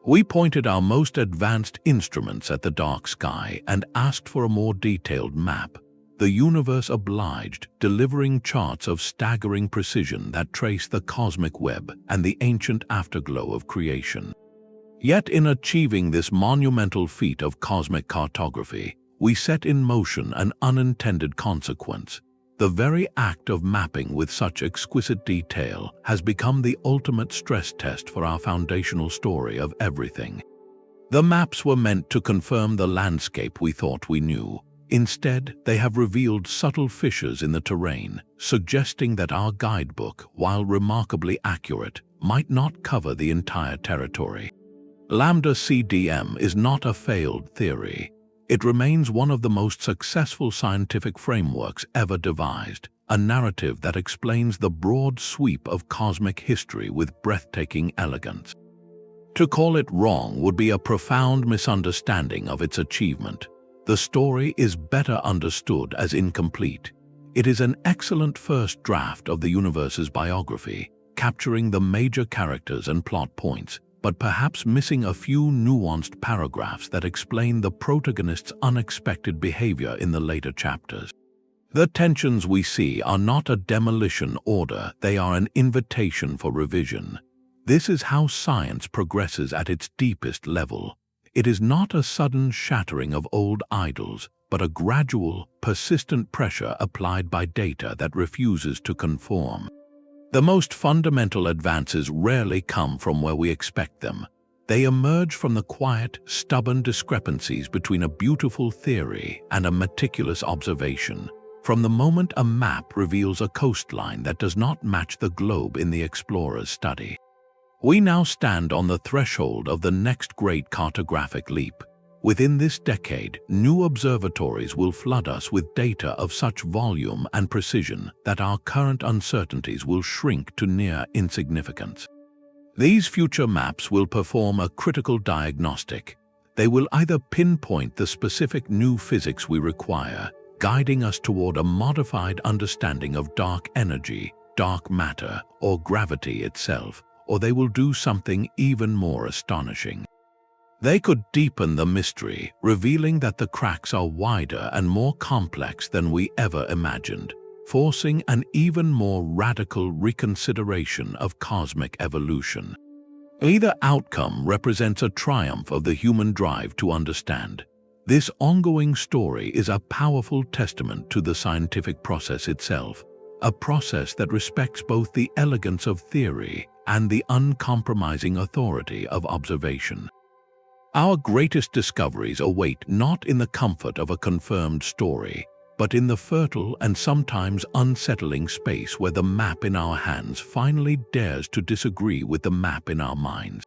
A: We pointed our most advanced instruments at the dark sky and asked for a more detailed map. The universe obliged, delivering charts of staggering precision that trace the cosmic web and the ancient afterglow of creation. Yet in achieving this monumental feat of cosmic cartography, we set in motion an unintended consequence. The very act of mapping with such exquisite detail has become the ultimate stress test for our foundational story of everything. The maps were meant to confirm the landscape we thought we knew. Instead, they have revealed subtle fissures in the terrain, suggesting that our guidebook, while remarkably accurate, might not cover the entire territory. Lambda-CDM is not a failed theory. It remains one of the most successful scientific frameworks ever devised, a narrative that explains the broad sweep of cosmic history with breathtaking elegance. To call it wrong would be a profound misunderstanding of its achievement. The story is better understood as incomplete. It is an excellent first draft of the universe's biography, capturing the major characters and plot points, but perhaps missing a few nuanced paragraphs that explain the protagonist's unexpected behavior in the later chapters. The tensions we see are not a demolition order, they are an invitation for revision. This is how science progresses at its deepest level. It is not a sudden shattering of old idols, but a gradual, persistent pressure applied by data that refuses to conform. The most fundamental advances rarely come from where we expect them. They emerge from the quiet, stubborn discrepancies between a beautiful theory and a meticulous observation. From the moment a map reveals a coastline that does not match the globe in the explorer's study. We now stand on the threshold of the next great cartographic leap. Within this decade, new observatories will flood us with data of such volume and precision that our current uncertainties will shrink to near insignificance. These future maps will perform a critical diagnostic. They will either pinpoint the specific new physics we require, guiding us toward a modified understanding of dark energy, dark matter, or gravity itself, or they will do something even more astonishing. They could deepen the mystery, revealing that the cracks are wider and more complex than we ever imagined, forcing an even more radical reconsideration of cosmic evolution. Either outcome represents a triumph of the human drive to understand. This ongoing story is a powerful testament to the scientific process itself, a process that respects both the elegance of theory and the uncompromising authority of observation. Our greatest discoveries await not in the comfort of a confirmed story, but in the fertile and sometimes unsettling space where the map in our hands finally dares to disagree with the map in our minds.